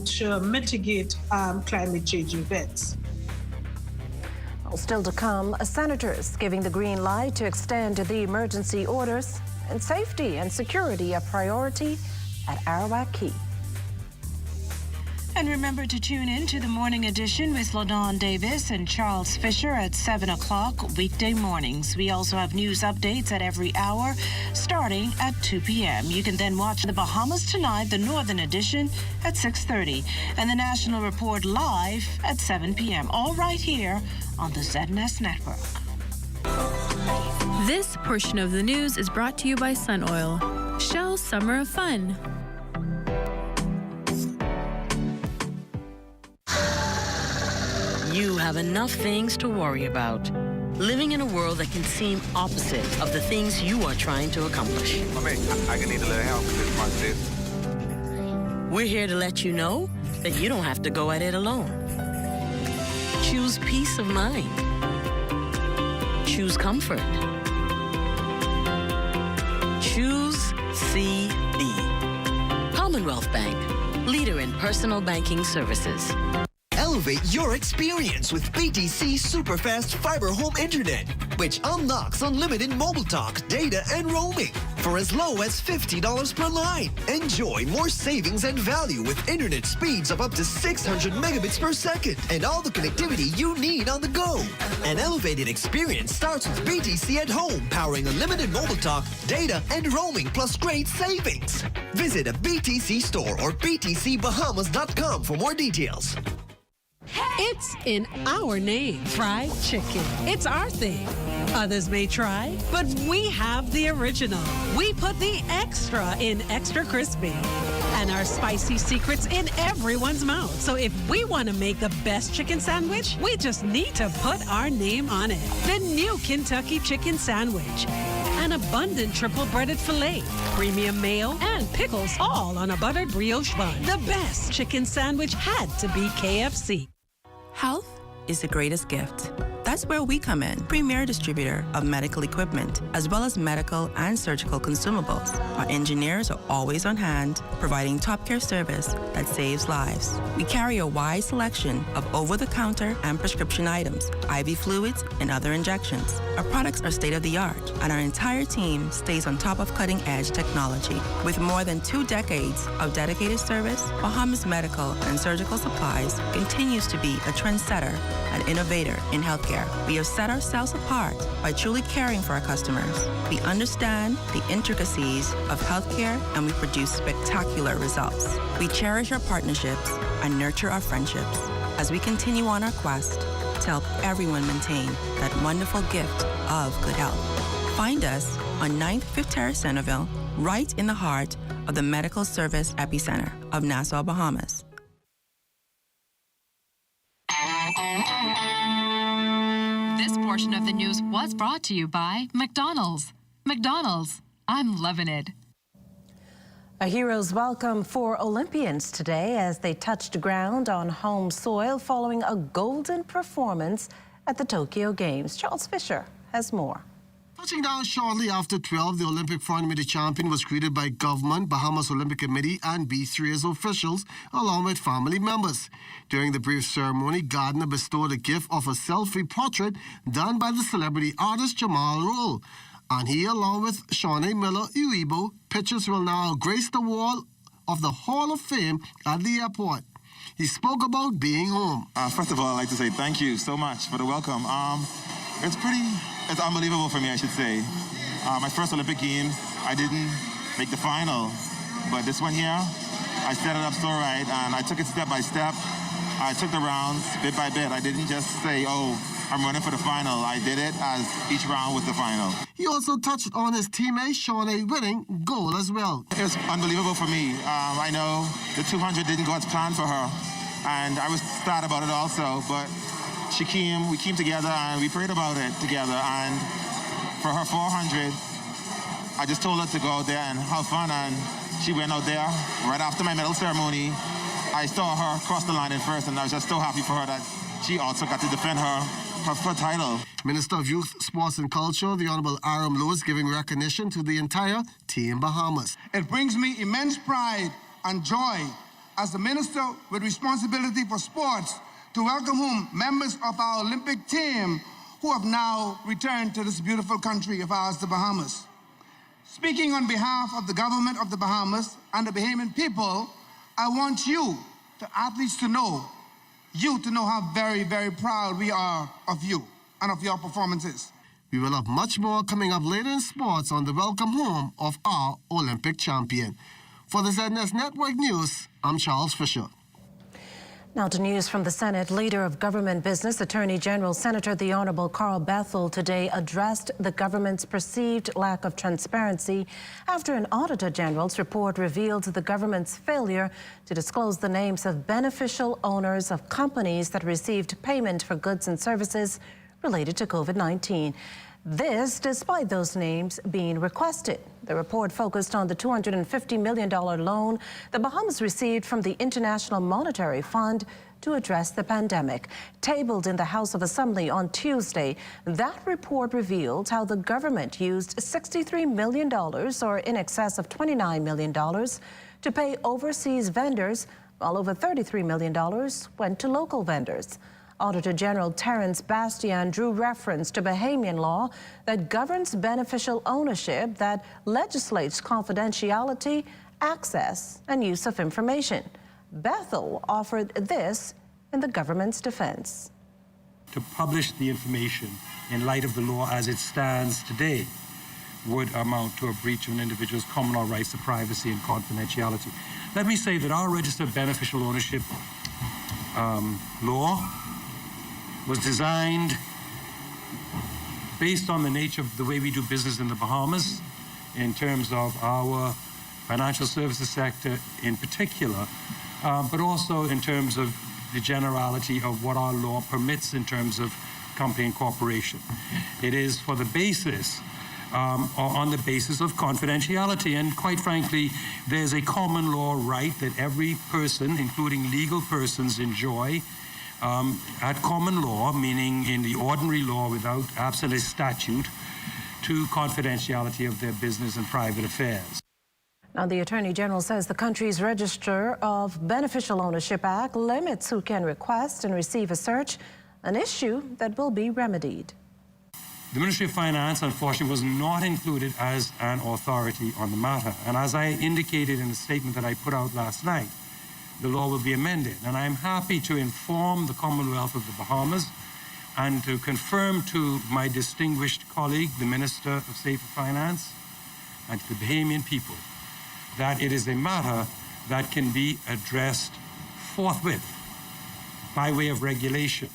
to mitigate climate change events. Well, still to come, senators giving the green light to extend the emergency orders, and safety and security a priority at Arawak Key. And remember to tune in to the morning edition with LaDawn Davis and Charles Fisher at 7 o'clock weekday mornings. We also have news updates at every hour starting at 2 p.m. You can then watch the Bahamas Tonight, the Northern edition, at 6:30, and the National Report live at 7 p.m. All right here on the ZNS Network. This portion of the news is brought to you by Sun Oil. Shell's Summer of Fun. You have enough things to worry about. Living in a world that can seem opposite of the things you are trying to accomplish. I can need a little help with this. We're here to let you know that you don't have to go at it alone. Choose peace of mind. Choose comfort. Choose CB. Commonwealth Bank, leader in personal banking services. Elevate your experience with BTC Superfast Fiber Home Internet, which unlocks unlimited mobile talk, data, and roaming for as low as $50 per line. Enjoy more savings and value with internet speeds of up to 600 megabits per second and all the connectivity you need on the go. An elevated experience starts with BTC at home, powering unlimited mobile talk, data, and roaming plus great savings. Visit a BTC store or btcbahamas.com for more details. It's in our name, fried chicken. It's our thing. Others may try, but we have the original. We put the extra in extra crispy. And our spicy secrets in everyone's mouth. So if we want to make the best chicken sandwich, we just need to put our name on it. The new Kentucky Chicken Sandwich. An abundant triple breaded filet, premium mayo, and pickles all on a buttered brioche bun. The best chicken sandwich had to be KFC. Health is the greatest gift. That's where we come in, premier distributor of medical equipment, as well as medical and surgical consumables. Our engineers are always on hand, providing top care service that saves lives. We carry a wide selection of over-the-counter and prescription items, IV fluids, and other injections. Our products are state-of-the-art, and our entire team stays on top of cutting-edge technology. With more than 2 decades of dedicated service, Bahamas Medical and Surgical Supplies continues to be a trendsetter and innovator in healthcare. We have set ourselves apart by truly caring for our customers. We understand the intricacies of healthcare, and we produce spectacular results. We cherish our partnerships and nurture our friendships as we continue on our quest to help everyone maintain that wonderful gift of good health. Find us on 9th Fifth Terrace, Centerville, right in the heart of the medical service epicenter of Nassau, Bahamas. This portion of the news was brought to you by McDonald's. McDonald's, I'm loving it. A hero's welcome for Olympians today as they touched ground on home soil following a golden performance at the Tokyo Games. Charles Fisher has more. Touching down shortly after 12, the Olympic foreign media champion was greeted by government, Bahamas Olympic Committee, and B3's officials, along with family members. During the brief ceremony, Gardner bestowed a gift of a selfie portrait done by the celebrity artist Jamal Roll. And he, along with Shawnee Miller Uibo, pictures will now grace the wall of the Hall of Fame at the airport. He spoke about being home. First of all, I'd like to say thank you so much for the welcome. It's unbelievable for me, I should say. My first Olympic Games, I didn't make the final, but this one here, I set it up so right, and I took it step by step. I took the rounds bit by bit. I didn't just say, oh, I'm running for the final. I did it as each round was the final. He also touched on his teammate Shawnee winning goal as well. It was unbelievable for me. I know the 200 didn't go as planned for her, and I was sad about it also, but we came together and we prayed about it together, and for her 400, I just told her to go out there and have fun, and she went out there. Right after my medal ceremony, I saw her cross the line in first, and I was just so happy for her that she also got to defend her title. Minister of Youth, Sports and Culture, the Honorable Aram Lewis, giving recognition to the entire Team Bahamas. It brings me immense pride and joy as the Minister with responsibility for sports to welcome home members of our Olympic team who have now returned to this beautiful country of ours, the Bahamas. Speaking on behalf of the government of the Bahamas and the Bahamian people, I want you, the athletes, to know how very, very proud we are of you and of your performances. We will have much more coming up later in sports on the welcome home of our Olympic champion. For the ZNS Network News, I'm Charles Fisher. Now to news from the Senate. Leader of Government Business, Attorney General Senator the Honorable Carl Bethel today addressed the government's perceived lack of transparency after an Auditor General's report revealed the government's failure to disclose the names of beneficial owners of companies that received payment for goods and services related to COVID-19. This despite those names being requested. The report focused on the $250 million loan the Bahamas received from the International Monetary Fund to address the pandemic. Tabled in the House of Assembly on Tuesday, that report revealed how the government used $63 million, or in excess of $29 million, to pay overseas vendors, while over $33 million went to local vendors. Auditor General Terence Bastian drew reference to Bahamian law that governs beneficial ownership that legislates confidentiality, access, and use of information. Bethel offered this in the government's defense. To publish the information in light of the law as it stands today would amount to a breach of an individual's common law rights to privacy and confidentiality. Let me say that our registered beneficial ownership law was designed based on the nature of the way we do business in the Bahamas in terms of our financial services sector in particular, but also in terms of the generality of what our law permits in terms of company and corporation. It is for the basis, or on the basis of confidentiality, and quite frankly, there's a common law right that every person, including legal persons, enjoy at common law, meaning in the ordinary law without absent a statute, to confidentiality of their business and private affairs. Now, the Attorney General says the country's Register of Beneficial Ownership Act limits who can request and receive a search, an issue that will be remedied. The Ministry of Finance, unfortunately, was not included as an authority on the matter. And as I indicated in the statement that I put out last night, the law will be amended. And I'm happy to inform the Commonwealth of the Bahamas and to confirm to my distinguished colleague, the Minister of State for Finance, and to the Bahamian people, that it is a matter that can be addressed forthwith by way of regulation.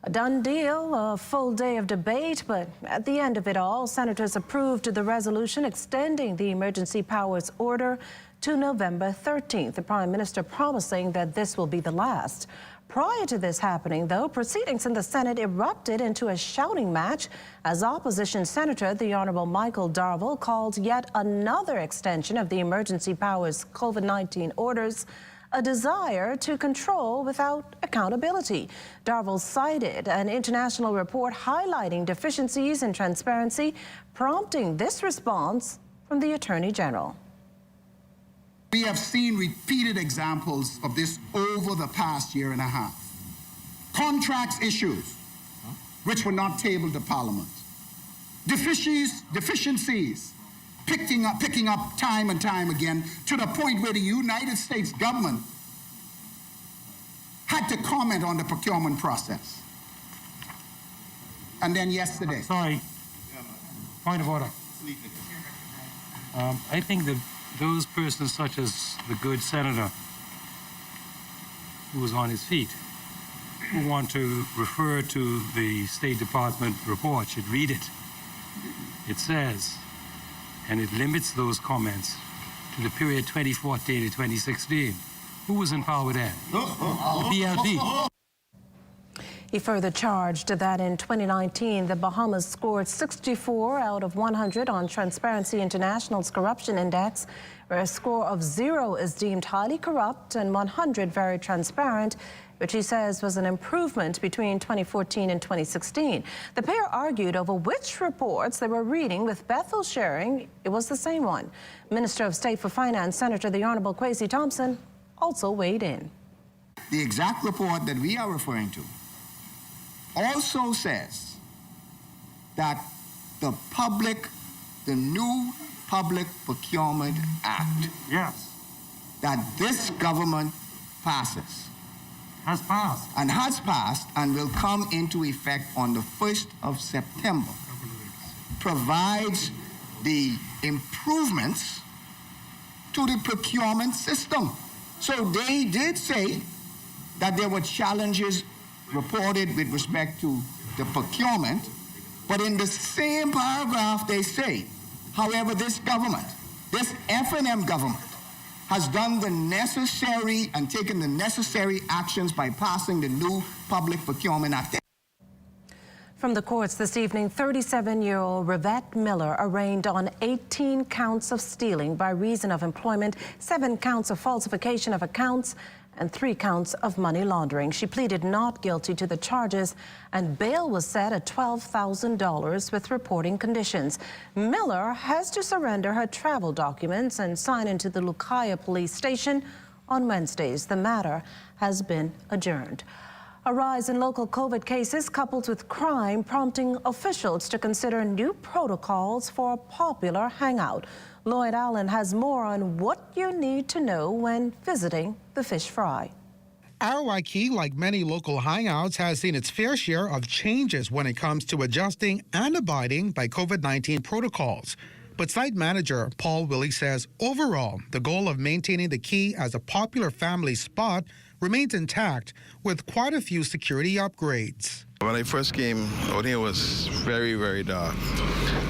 A done deal, a full day of debate, but at the end of it all, senators approved the resolution extending the emergency powers order to November 13th. The Prime Minister promising that this will be the last. Prior to this happening, though, proceedings in the Senate erupted into a shouting match as opposition Senator, the Honourable Michael Darville, called yet another extension of the emergency powers COVID-19 orders a desire to control without accountability. Darville cited an international report highlighting deficiencies in transparency, prompting this response from the Attorney General. We have seen repeated examples of this over the past year and a half. Contracts issues, which were not tabled to Parliament. Deficiencies picking up time and time again, to the point where the United States government had to comment on the procurement process. And then yesterday. Sorry. Point of order. I think that those persons such as the good senator who was on his feet, who want to refer to the State Department report should read it. It says, and it limits those comments to the period 2014 to 2016. Who was in power then? BLP. He further charged that in 2019, the Bahamas scored 64 out of 100 on Transparency International's Corruption Index, where a score of 0 is deemed highly corrupt and 100 very transparent, which he says was an improvement between 2014 and 2016. The pair argued over which reports they were reading, with Bethel sharing it was the same one. Minister of State for Finance, Senator the Honourable Kwesi Thompson, also weighed in. The exact report that we are referring to also says that the new Public Procurement Act, yes, that this government passes, has passed and will come into effect on the 1st of September, provides the improvements to the procurement system. So they did say that there were challenges reported with respect to the procurement, but in the same paragraph they say, however, this government, this F&M government, has done the necessary and taken the necessary actions by passing the new Public Procurement Act. From the courts this evening, 37-year-old Rivette Miller arraigned on 18 counts of stealing by reason of employment, 7 counts of falsification of accounts, and 3 counts of money laundering. She pleaded not guilty to the charges, and bail was set at $12,000 with reporting conditions. Miller has to surrender her travel documents and sign into the Lucaya police station on Wednesdays. The matter has been adjourned. A rise in local COVID cases coupled with crime prompting officials to consider new protocols for a popular hangout. Lloyd Allen has more on what you need to know when visiting the Fish Fry. Arawaki, like many local hangouts, has seen its fair share of changes when it comes to adjusting and abiding by COVID-19 protocols. But site manager Paul Willie says overall, the goal of maintaining the key as a popular family spot remains intact with quite a few security upgrades. When I first came out here, it was very, very dark.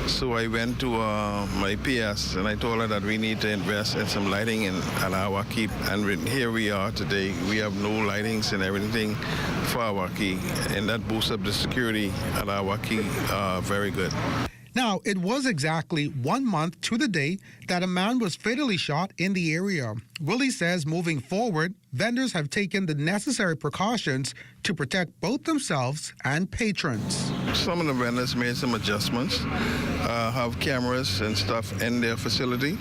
So I went to my PS and I told her that we need to invest in some lighting at our key. And here we are today. We have no lightings and everything for our key. And that boosts up the security at our key very good. Now, it was exactly 1 month to the day that a man was fatally shot in the area. Willie says moving forward, vendors have taken the necessary precautions to protect both themselves and patrons. Some of the vendors made some adjustments, have cameras and stuff in their facility.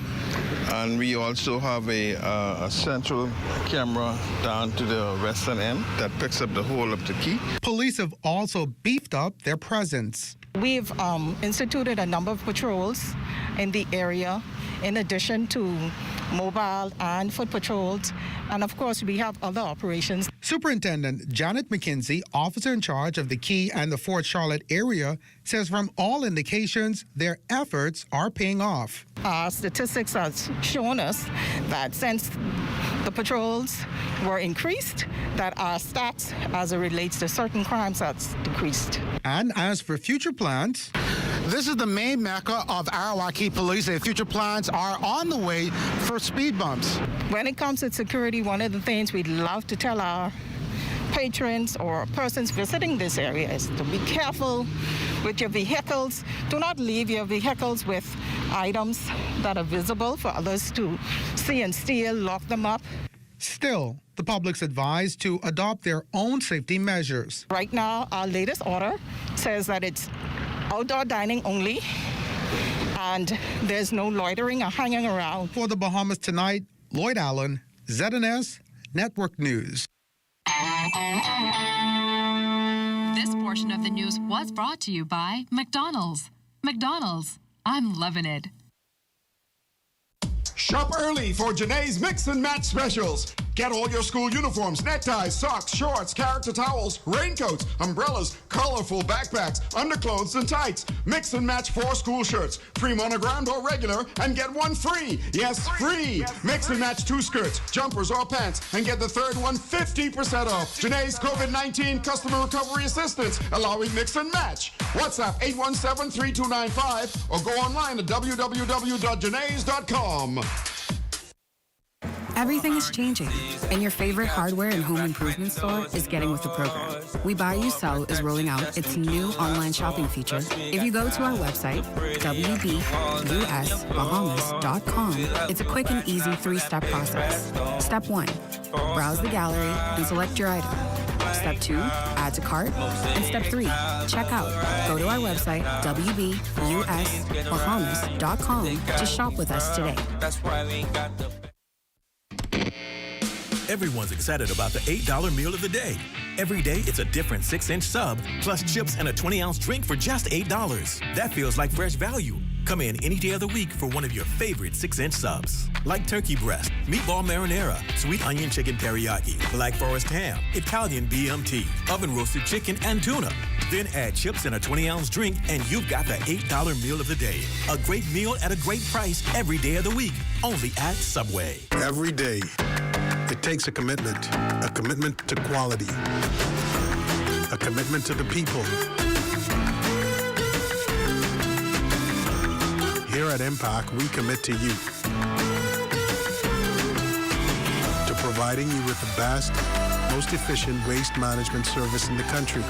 And we also have a central camera down to the western end that picks up the whole of the key. Police have also beefed up their presence. We've instituted a number of patrols in the area, in addition to mobile and foot patrols. And of course, we have other operations. Superintendent Janet McKenzie, officer in charge of the Key and the Fort Charlotte area, says from all indications, their efforts are paying off. Our statistics have shown us that since the patrols were increased, that our stats as it relates to certain crimes has decreased. And as for future plans, this is the main mecca of Arawaki Police. Their future plans are on the way for speed bumps. When it comes to security, one of the things we'd love to tell our patrons or persons visiting this area is to be careful with your vehicles. Do not leave your vehicles with items that are visible for others to see and steal, lock them up. Still, the public's advised to adopt their own safety measures. Right now, our latest order says that it's outdoor dining only, and there's no loitering or hanging around. For the Bahamas Tonight, Lloyd Allen, ZNS Network News. This portion of the news was brought to you by McDonald's. McDonald's, I'm loving it. Shop early for Janae's Mix and Match specials. Get all your school uniforms, neckties, socks, shorts, character towels, raincoats, umbrellas, colorful backpacks, underclothes, and tights. Mix and match 4 school shirts, free monogram or regular, and get 1 free. Yes, free. Mix and match 2 skirts, jumpers, or pants, and get the third one 50% off. Janae's COVID-19 Customer Recovery Assistance, allowing mix and match. WhatsApp 817-3295 or go online at www.janaes.com. Everything is changing, and your favorite hardware and home improvement store is getting with the program. We Buy You Sell is rolling out its new online shopping feature. If you go to our website, wbusbahamas.com, it's a quick and easy 3-step process. Step 1, browse the gallery and select your item. Step 2, add to cart. And Step 3, check out. Go to our website, wbusbahamas.com, to shop with us today. That's why we got the... Everyone's excited about the $8 meal of the day. Every day, it's a different 6-inch sub, plus chips and a 20-ounce drink for just $8. That feels like fresh value. Come in any day of the week for one of your favorite 6-inch subs. Like turkey breast, meatball marinara, sweet onion chicken teriyaki, Black Forest ham, Italian BMT, oven roasted chicken, and tuna. Then add chips and a 20-ounce drink, and you've got the $8 meal of the day. A great meal at a great price every day of the week. Only at Subway. Every day, it takes a commitment to quality, a commitment to the people. Here at Impact, we commit to you, to providing you with the best, most efficient waste management service in the country.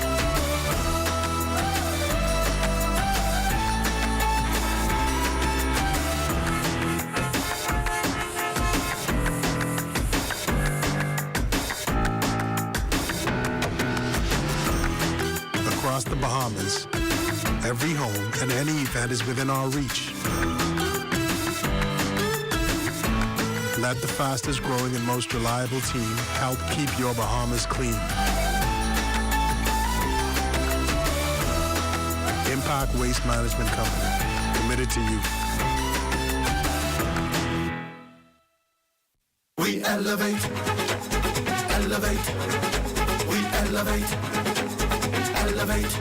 Across the Bahamas, every home and any event is within our reach. Let the fastest growing and most reliable team help keep your Bahamas clean. Impact Waste Management Company, committed to you. We elevate, elevate, we elevate, elevate,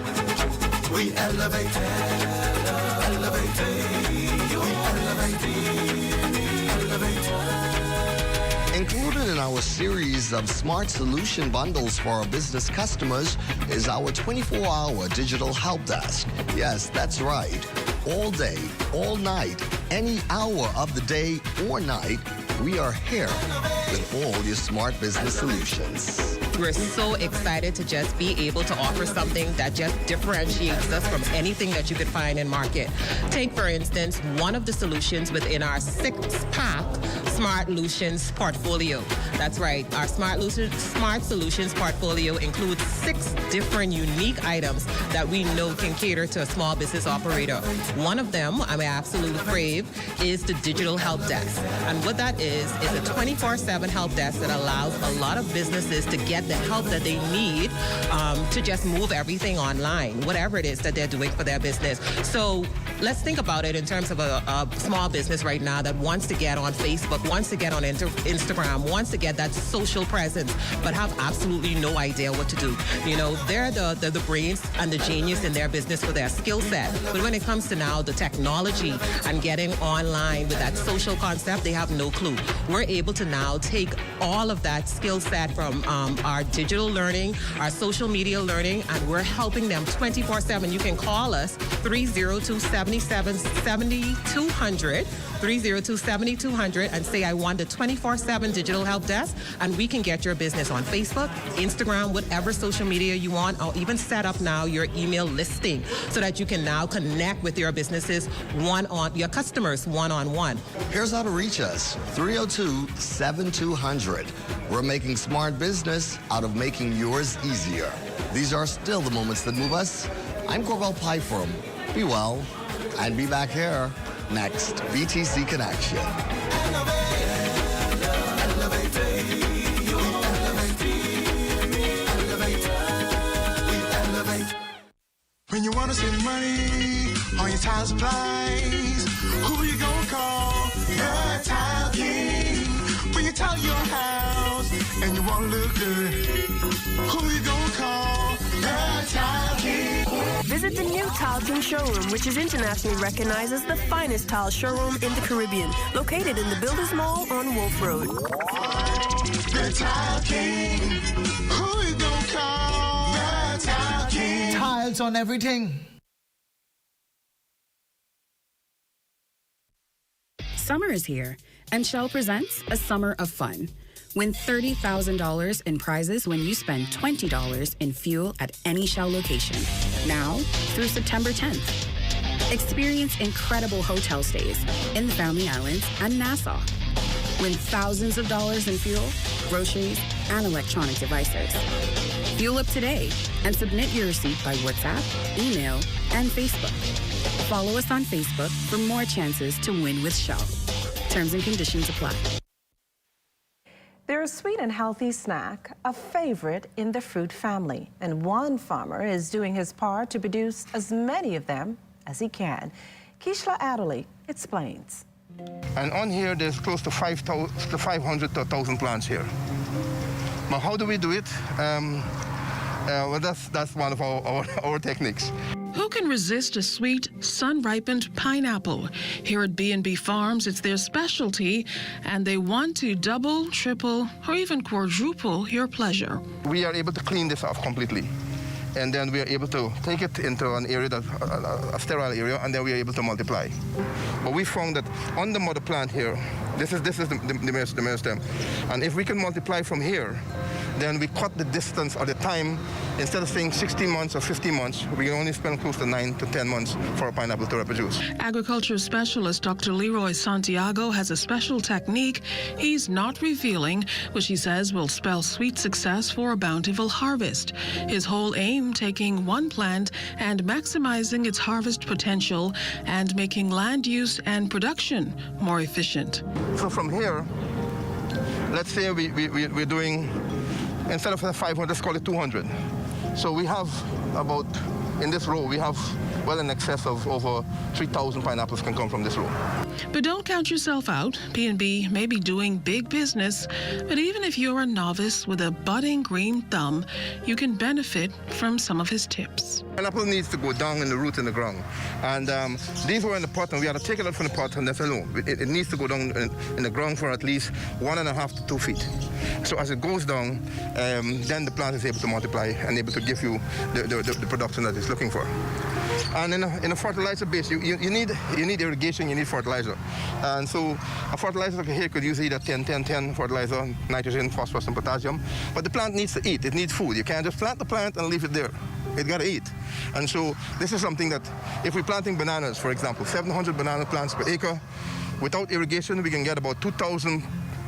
we elevate, elevate, we elevate, elevate. Included in our series of smart solution bundles for our business customers is our 24-hour digital help desk. Yes, that's right. All day, all night, any hour of the day or night, we are here with all your smart business solutions. We're so excited to just be able to offer something that just differentiates us from anything that you could find in market. Take, for instance, one of the solutions within our 6-pack Smart Solutions portfolio. That's right. Our Smart Solutions portfolio includes 6 different unique items that we know can cater to a small business operator. One of them, my absolute crave, is the digital help desk. And what that is a 24/7 help desk that allows a lot of businesses to get the help that they need to just move everything online, whatever it is that they're doing for their business. So let's think about it in terms of a small business right now that wants to get on Facebook, wants to get on Instagram, wants to get that social presence, but have absolutely no idea what to do. You know, they're the brains and the genius in their business for their skill set. But when it comes to now the technology and getting online with that social concept, they have no clue. We're able to now take all of that skill set from our digital learning, our social media learning, and we're helping them 24/7. You can call us 302-7200, 302-7200, and say, I want the 24/7 digital help desk, and we can get your business on Facebook, Instagram, whatever social media you want, or even set up now your email listing so that you can now connect with your businesses your customers one-on-one. Here's how to reach us, 302-7200. We're making smart business out of making yours easier. These are still the moments that move us. I'm Corbell Pyfrom. Be well, and be back here next. BTC Connection. When you want to save money on your tile supplies, who you gonna call? The Tile King. When you tile your house and you want to look good, who you gonna call? The Tile King. Visit the new Tile King showroom, which is internationally recognized as the finest tile showroom in the Caribbean, located in the Builders Mall on Wolf Road. The Tile King. Who you gonna call? The Tile King. Tiles on everything. Summer is here, and Shell presents a summer of fun. Win $30,000 in prizes when you spend $20 in fuel at any Shell location. Now through September 10th. Experience incredible hotel stays in the Family Islands and Nassau. Win thousands of dollars in fuel, groceries, and electronic devices. Fuel up today and submit your receipt by WhatsApp, email, and Facebook. Follow us on Facebook for more chances to win with Shell. Terms and conditions apply. They're a sweet and healthy snack, a favorite in the fruit family. And one farmer is doing his part to produce as many of them as he can. Keishla Adderley explains. And on here, there's close to 500 to 1,000 plants here. But how do we do it? Well, that's one of our techniques. Who can resist a sweet, sun-ripened pineapple? Here at B&B Farms, it's their specialty, and they want to double, triple, or even quadruple your pleasure. We are able to clean this off completely. And then we are able to take it into an area, a sterile area, and then we are able to multiply. But we found that on the mother plant here, this is the male stem. And if we can multiply from here, then we cut the distance or the time. Instead of saying 16 months or 15 months, we can only spend close to 9 to 10 months for a pineapple to reproduce. Agriculture specialist Dr. Leroy Santiago has a special technique he's not revealing, which he says will spell sweet success for a bountiful harvest. His whole aim, taking one plant and maximizing its harvest potential and making land use and production more efficient. So from here, let's say we're doing, instead of 500, let's call it 200. So we have about, in this row, we have well in excess of over 3,000 pineapples can come from this row. But don't count yourself out. P&B may be doing big business, but even if you're a novice with a budding green thumb, you can benefit from some of his tips. Pineapple needs to go down in the root in the ground. And these were in the pot, and we had to take it out from the pot, and that's alone. It needs to go down in the ground for at least 1.5 to 2 feet. So as it goes down, then the plant is able to multiply and able to give you the production that it's looking for. And in a fertilizer base, you need irrigation, you need fertilizer. And so a fertilizer here could use either 10-10-10 fertilizer, nitrogen, phosphorus, and potassium. But the plant needs to eat. It needs food. You can't just plant the plant and leave it there. It got to eat. And so this is something that if we're planting bananas, for example, 700 banana plants per acre, Without irrigation, we can get about 2,000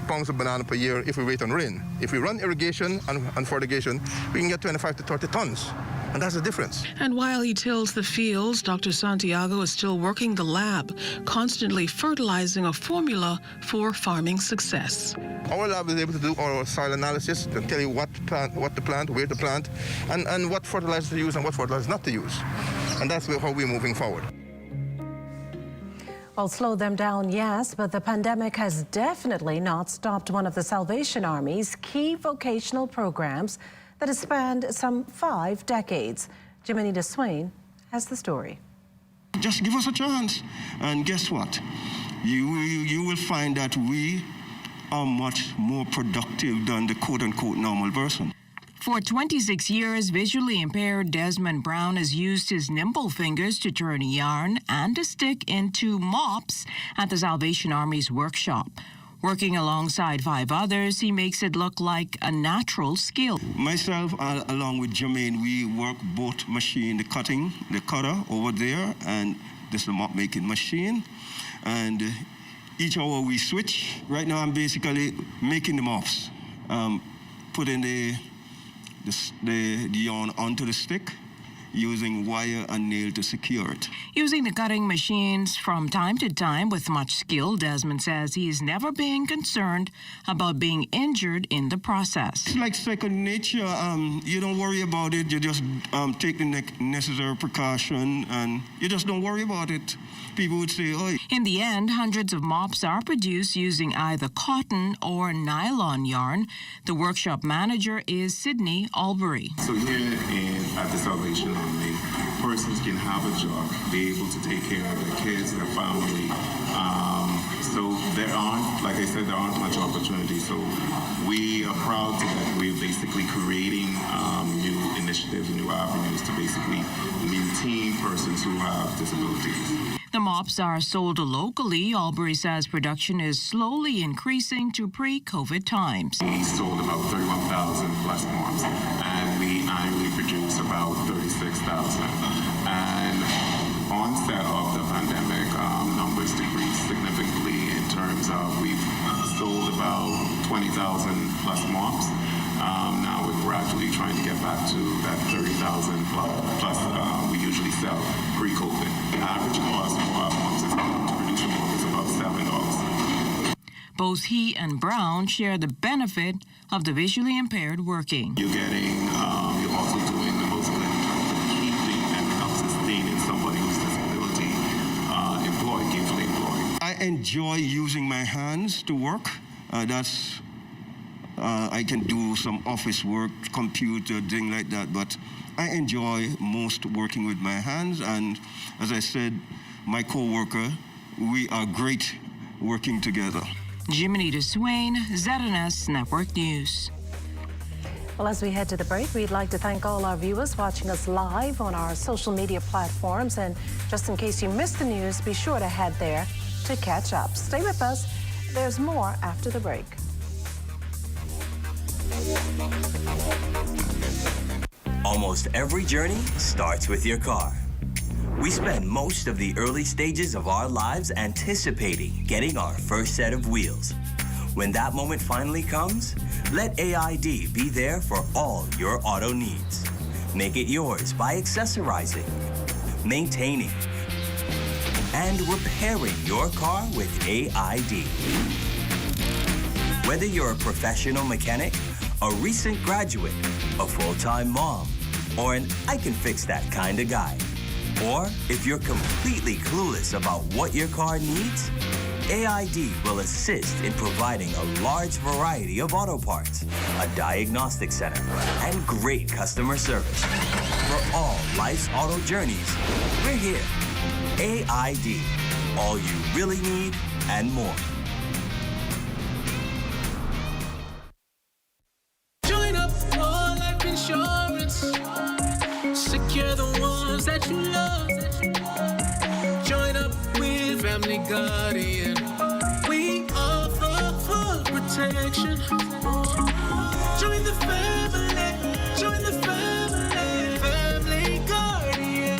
pounds of banana per year if we wait on rain. If we run irrigation and fertigation, we can get 25 to 30 tons. And that's the difference. And while he tills the fields, Dr. Santiago is still working the lab, constantly fertilizing a formula for farming success. Our lab is able to do our soil analysis to tell you what to plant, where to plant, and what fertilizer to use and what fertilizer not to use. And that's how we're moving forward. Well, slow them down, yes, but the pandemic has definitely not stopped one of the Salvation Army's key vocational programs that has spanned some 5 decades. Jimenita Swain has the story. Just give us a chance, and guess what? You will find that we are much more productive than the quote-unquote normal person. For 26 years, visually impaired Desmond Brown has used his nimble fingers to turn yarn and a stick into mops at the Salvation Army's workshop. Working alongside 5 others, he makes it look like a natural skill. Myself, along with Jermaine, we work both machine, the cutter over there, and this is the mop making machine. And each hour we switch. Right now I'm basically making the mops, putting the yarn onto the stick, using wire and nail to secure it. Using the cutting machines from time to time with much skill, Desmond says he's never been concerned about being injured in the process. It's like second nature. You don't worry about it. You just take the necessary precaution, and you just don't worry about it. People would say, oh. In the end, hundreds of mops are produced using either cotton or nylon yarn. The workshop manager is Sydney Albury. So here at the Salvation Army, persons can have a job, be able to take care of their kids, their family. So there aren't, like I said, there aren't much opportunity. So we are proud that we're basically creating new initiatives, new avenues to basically maintain persons who have disabilities. The mops are sold locally. Albury says production is slowly increasing to pre-COVID times. We sold about 31,000 plus mops, and we annually produce about 36,000. And onset of the pandemic, numbers decreased significantly in terms of we've sold about 20,000 plus mops. Now we're gradually trying to get back to that 30,000 plus we usually sell pre-COVID. The average cost for our mops to produce a mop is about $7. Both he and Brown share the benefit of the visually impaired working. You're also doing the most good in terms of keeping and sustaining somebody who's disability gainfully employed. I enjoy using my hands to work. I can do some office work, computer, thing like that, but I enjoy most working with my hands, and as I said, my co-worker, we are great working together. Jimenita Swain, ZNS Network News. Well, as we head to the break, we'd like to thank all our viewers watching us live on our social media platforms, and just in case you missed the news, be sure to head there to catch up. Stay with us. There's more after the break. Almost every journey starts with your car. We spend most of the early stages of our lives anticipating getting our first set of wheels. When that moment finally comes, let AID be there for all your auto needs. Make it yours by accessorizing, maintaining, and repairing your car with AID. Whether you're a professional mechanic, a recent graduate, a full-time mom, or an I can fix that kind of guy. Or if you're completely clueless about what your car needs, AID will assist in providing a large variety of auto parts, a diagnostic center, and great customer service. For all life's auto journeys, we're here. AID, all you really need and more. Join up for life insurance. Secure the ones that you love. Join up with Family Guardian. We offer full protection. Join the family. Join the family. Family Guardian.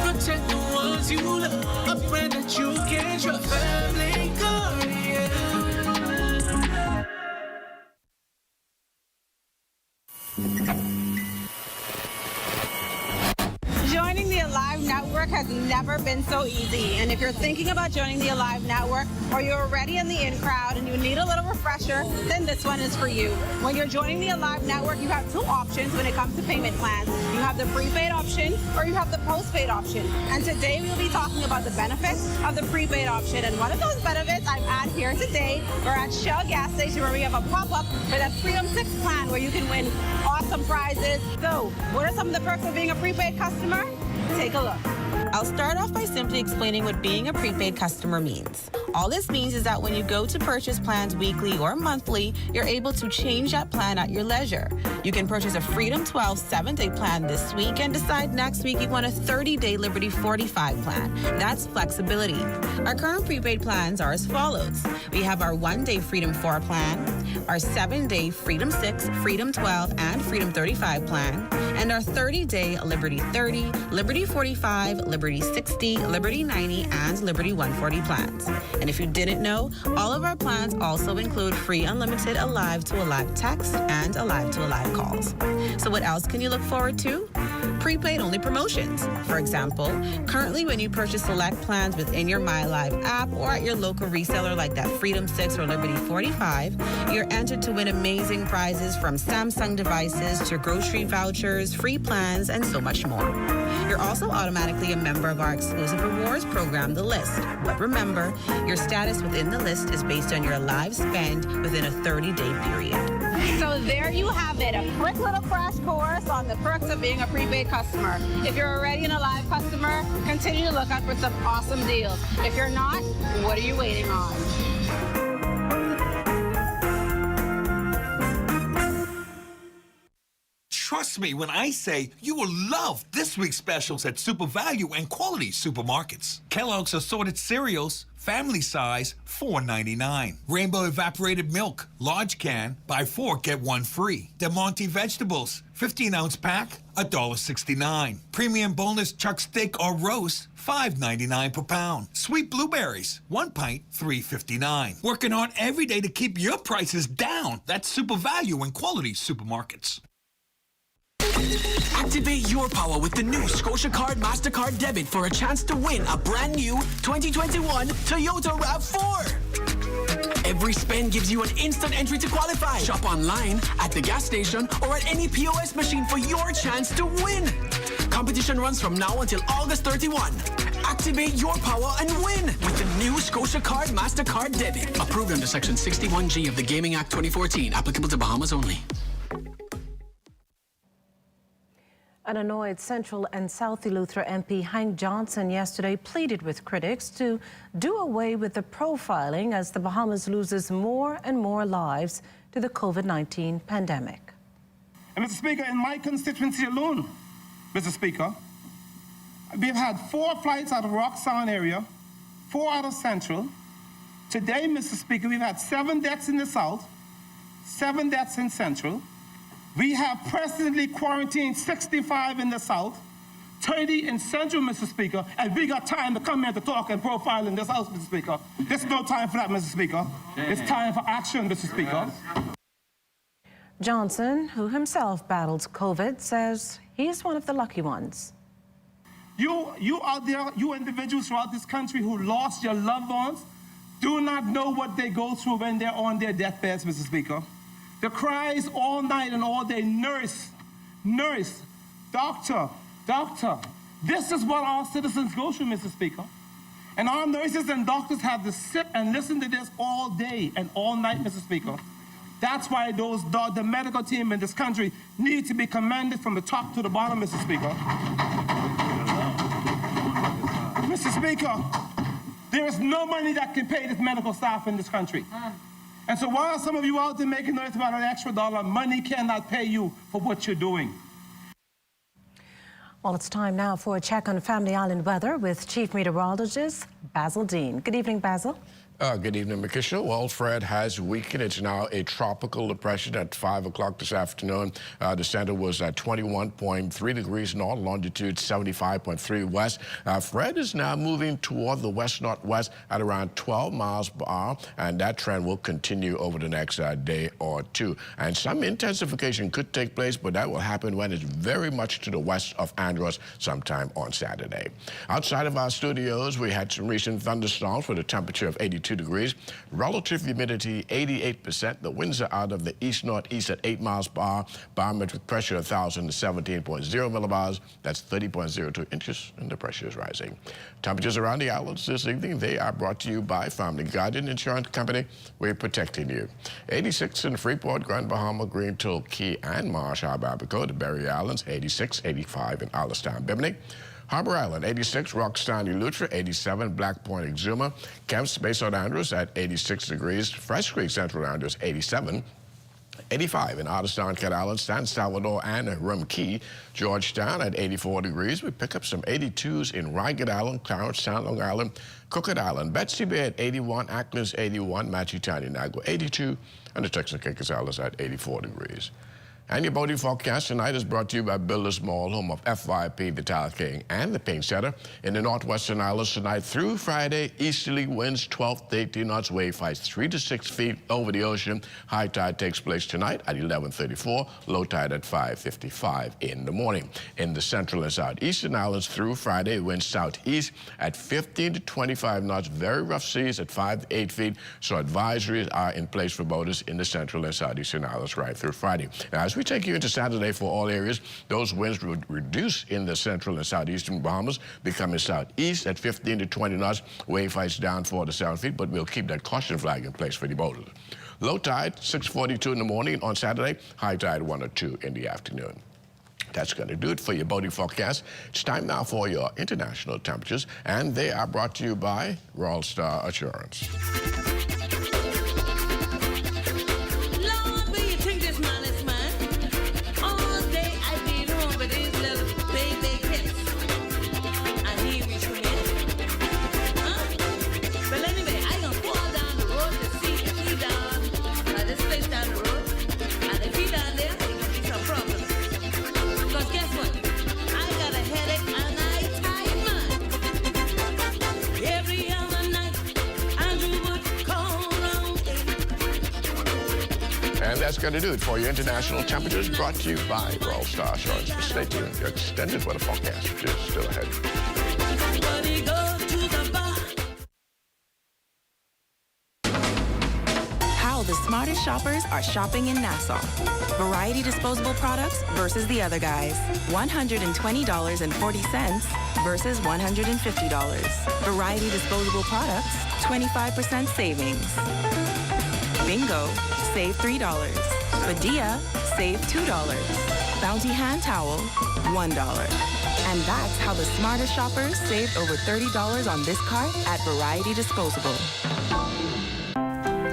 Protect the ones you love. A brand that you can trust. Family Guardian. Joining the Alive Network has never been so easy. And if you're thinking about joining the Alive Network, or you're already in the in crowd and you need a little refresher, then this one is for you. When you're joining the Alive Network, you have two options when it comes to payment plans. You have the prepaid option or you have the postpaid option. And today we'll be talking about the benefits of the prepaid option. And one of those benefits I'm at here today, we're at Shell gas station where we have a pop-up for that Freedom 6 plan where you can win awesome prizes. So what are some of the perks of being a prepaid customer? Take a look. I'll start off by simply explaining what being a prepaid customer means. All this means is that when you go to purchase plans weekly or monthly, you're able to change that plan at your leisure. You can purchase a Freedom 12 7-day plan this week and decide next week you want a 30-day Liberty 45 plan. That's flexibility. Our current prepaid plans are as follows. We have our 1-day Freedom 4 plan, our 7-day Freedom 6, Freedom 12, and Freedom 35 plan, and our 30-day Liberty 30, Liberty 45, Liberty 60, Liberty 90, and Liberty 140 plans. And if you didn't know, all of our plans also include free unlimited Alive to Alive text and Alive to Alive calls. So what else can you look forward to? Prepaid only promotions. For example, currently when you purchase select plans within your MyLive app or at your local reseller like that Freedom 6 or Liberty 45, you're entered to win amazing prizes from Samsung devices to grocery vouchers, free plans, and so much more. You're also automatically a member of our exclusive rewards program, The List. But remember, your status within the list is based on your live spend within a 30-day period. So there you have it, a quick little crash course on the perks of being a prepaid customer. If you're already an Alive customer, continue to look out for some awesome deals. If you're not, what are you waiting on? Trust me when I say you will love this week's specials at Super Value and Quality Supermarkets. Kellogg's assorted cereals, family size, $4.99. Rainbow evaporated milk, large can, buy 4, get 1 free. Del Monte vegetables, 15-ounce pack, $1.69. Premium boneless chuck steak or roast, $5.99 per pound. Sweet blueberries, 1 pint, $3.59. Working hard every day to keep your prices down. That's Super Value and Quality Supermarkets. Activate your power with the new Scotia Card MasterCard Debit for a chance to win a brand new 2021 Toyota RAV4. Every spend gives you an instant entry to qualify. Shop online, at the gas station, or at any POS machine for your chance to win. Competition runs from now until August 31. Activate your power and win with the new Scotia Card MasterCard Debit. Approved under Section 61G of the Gaming Act 2014. Applicable to Bahamas only. An annoyed Central and South Eleuthera MP Hank Johnson yesterday pleaded with critics to do away with the profiling as the Bahamas loses more and more lives to the COVID-19 pandemic. And Mr. Speaker, in my constituency alone, Mr. Speaker, we've had 4 flights out of Rock Sound area, 4 out of Central. Today, Mr. Speaker, we've had 7 deaths in the South, 7 deaths in Central. We have presently quarantined 65 in the South, 30 in Central, Mr. Speaker, and we got time to come here to talk and profile in this House, Mr. Speaker. There's no time for that, Mr. Speaker. It's time for action, Mr. Speaker. Johnson, who himself battles COVID, says he's one of the lucky ones. You out there, you individuals throughout this country who lost your loved ones, do not know what they go through when they're on their deathbeds, Mr. Speaker. The cries all night and all day, nurse, nurse, doctor, doctor. This is what our citizens go through, Mr. Speaker. And our nurses and doctors have to sit and listen to this all day and all night, Mr. Speaker. That's why the medical team in this country need to be commended from the top to the bottom, Mr. Speaker. Mr. Speaker, there is no money that can pay this medical staff in this country. And so while some of you out there making noise about an extra dollar, money cannot pay you for what you're doing. Well, it's time now for a check on Family Island weather with Chief Meteorologist Basil Dean. Good evening, Basil. Good evening, Makisha. Well, Fred has weakened. It's now a tropical depression at 5 o'clock this afternoon. The center was at 21.3 degrees north, longitude 75.3 west. Fred is now moving toward the west-northwest at around 12 miles per hour, and that trend will continue over the next day or two. And some intensification could take place, but that will happen when it's very much to the west of Andros sometime on Saturday. Outside of our studios, we had some recent thunderstorms with a temperature of 82 degrees. Relative humidity 88%. The winds are out of the east-northeast at 8 miles per hour. Barometric pressure 1,017.0 millibars. That's 30.02 inches, and the pressure is rising. Temperatures around the islands this evening, they are brought to you by Family Guardian Insurance Company. We're protecting you. 86 in Freeport, Grand Bahama, Green Tool, Key, and Marsh Harbor, Abaco, the Berry Islands, 86, 85 in Alistown, Bimini. Harbor Island, 86, Rockstown, Eleuthera, 87, Black Point, Exuma, Kemps, Bayside Andros at 86 degrees, Fresh Creek, Central Andros, 87, 85 in Otterstown, Cat Island, San Salvador, and Rum Key. Georgetown at 84 degrees. We pick up some 82s in Ragged Island, Clarence, San Long Island, Crooked Island, Betsy Bay at 81, Acklands 81, Matchitani, Nagua 82, and the Texas Caicos Islands at 84 degrees. And your boating forecast tonight is brought to you by Builders Mall, home of FYP, the Tile King, and the Paint Setter. In the northwestern islands tonight through Friday, easterly winds 12 to 18 knots, wave heights 3 to 6 feet over the ocean. High tide takes place tonight at 11:34, low tide at 5:55 in the morning. In the central and southeastern islands through Friday, winds southeast at 15 to 25 knots, very rough seas at 5 to 8 feet. So advisories are in place for boaters in the central and southeastern islands right through Friday. Now, as we take you into Saturday for all areas, those winds would reduce in the central and southeastern Bahamas, becoming southeast at 15 to 20 knots, wave heights down 4 to 7 feet, but we'll keep that caution flag in place for the boaters. Low tide, 6:42 in the morning on Saturday, high tide 1 or 2 in the afternoon. That's going to do it for your boating forecast. It's time now for your international temperatures, and they are brought to you by Royal Star Assurance. And that's going to do it for your international temperatures, brought to you by Royal Star Assurance. Stay tuned. Your extended weather forecast is still ahead. How the smartest shoppers are shopping in Nassau. Variety disposable products versus the other guys. $120.40 versus $150. Variety disposable products, 25% savings. Bingo, save $3. Padilla, save $2. Bounty hand towel, $1. And that's how the smartest shoppers saved over $30 on this cart at Variety Disposable.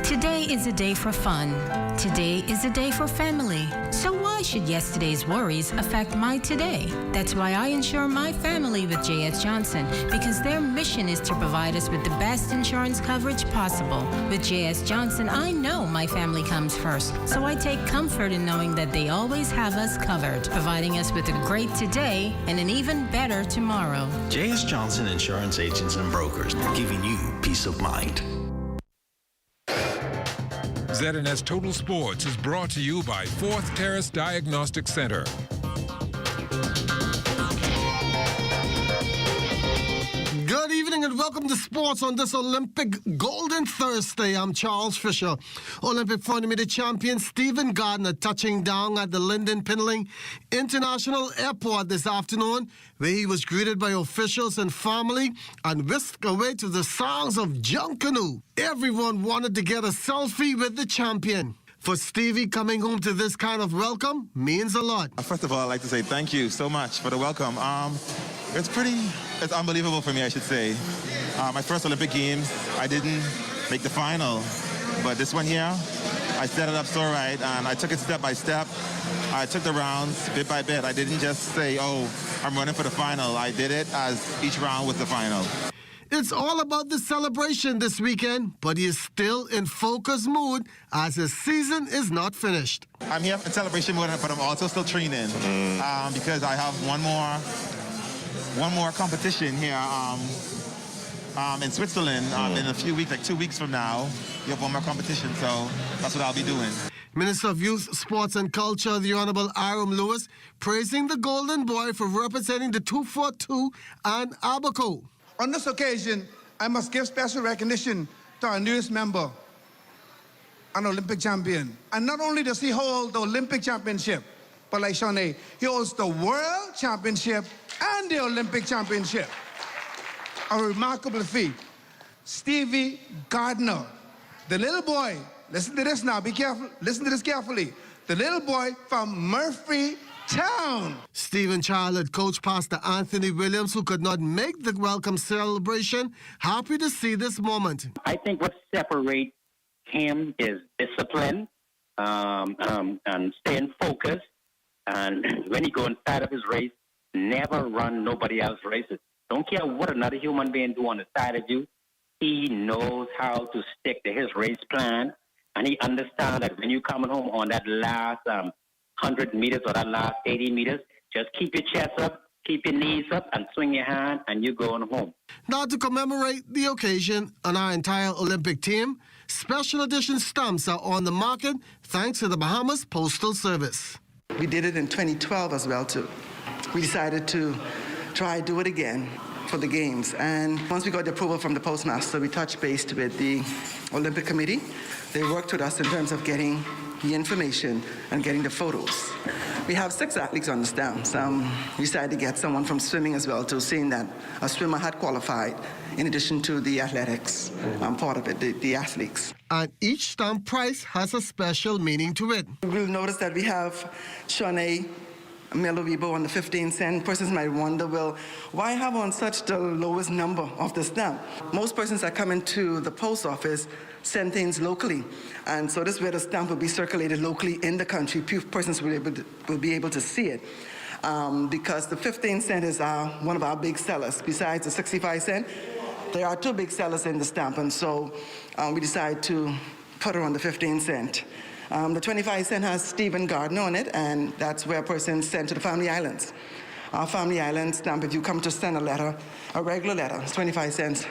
Today is a day for fun. Today is a day for family. So why should yesterday's worries affect my today? That's why I insure my family with J.S. Johnson, because their mission is to provide us with the best insurance coverage possible. With J.S. Johnson, I know my family comes first, so I take comfort in knowing that they always have us covered, providing us with a great today and an even better tomorrow. J.S. Johnson Insurance Agents and Brokers, giving you peace of mind. ZNS Total Sports is brought to you by Fourth Terrace Diagnostic Center. Good evening and welcome to sports on this Olympic Golden Thursday. I'm Charles Fisher. Olympic 400-meter champion Stephen Gardner touching down at the Lynden Pinling International Airport this afternoon, where he was greeted by officials and family and whisked away to the sounds of Junkanoo. Everyone wanted to get a selfie with the champion. For Stevie, coming home to this kind of welcome means a lot. First of all, I'd like to say thank you so much for the welcome. It's unbelievable for me, I should say. My first Olympic Games, I didn't make the final, but this one here, I set it up so right, and I took it step by step. I took the rounds bit by bit. I didn't just say, oh, I'm running for the final. I did it as each round was the final. It's all about the celebration this weekend, but he is still in focused mood as his season is not finished. I'm here in celebration mode, but I'm also still training because I have one more competition here in Switzerland in a few weeks, like 2 weeks from now. You have one more competition, so that's what I'll be doing. Minister of Youth, Sports and Culture, the Honorable Aram Lewis, praising the Golden Boy for representing the 242 and Abaco. On this occasion, I must give special recognition to our newest member, an Olympic champion. And not only does he hold the Olympic championship, but like Shawnee, he holds the World Championship and the Olympic Championship. A remarkable feat. Stevie Gardner, the little boy, listen to this now, be careful, listen to this carefully. The little boy from Murphy Town. Stephen Child had coach Pastor Anthony Williams, who could not make the welcome celebration, happy to see this moment. I think what separates him is discipline and staying focused. And when he go inside of his race, never run nobody else's races. Don't care what another human being do on the side of you. He knows how to stick to his race plan. And he understands that when you're coming home on that last 100 meters or that last 80 meters, just keep your chest up, keep your knees up, and swing your hand, and you're going home. Now, to commemorate the occasion on our entire Olympic team, special edition stamps are on the market thanks to the Bahamas Postal Service. We did it in 2012 as well, too. We decided to try do it again for the games. And once we got the approval from the postmaster, we touched base with the Olympic Committee. They worked with us in terms of getting the information and getting the photos. We have 6 athletes on the stamps. We decided to get someone from swimming as well, too, saying that a swimmer had qualified in addition to the athletics part of it, the athletes. And each stamp price has a special meaning to it. You'll notice that we have Shawnee Melowibo on the 15 cent. Persons might wonder, well, why have on such the lowest number of the stamp? Most persons that come into the post office send things locally. And so this is where the stamp will be circulated locally in the country. Few persons will be able to see it. Because the 15 cent is one of our big sellers. Besides the 65 cent, there are 2 big sellers in the stamp. And so we decided to put it on the 15 cent. The 25 cent has Stephen Gardner on it, and that's where a person sent to the Family Islands. Our Family Island stamp, if you come to send a letter, a regular letter, it's 25 cents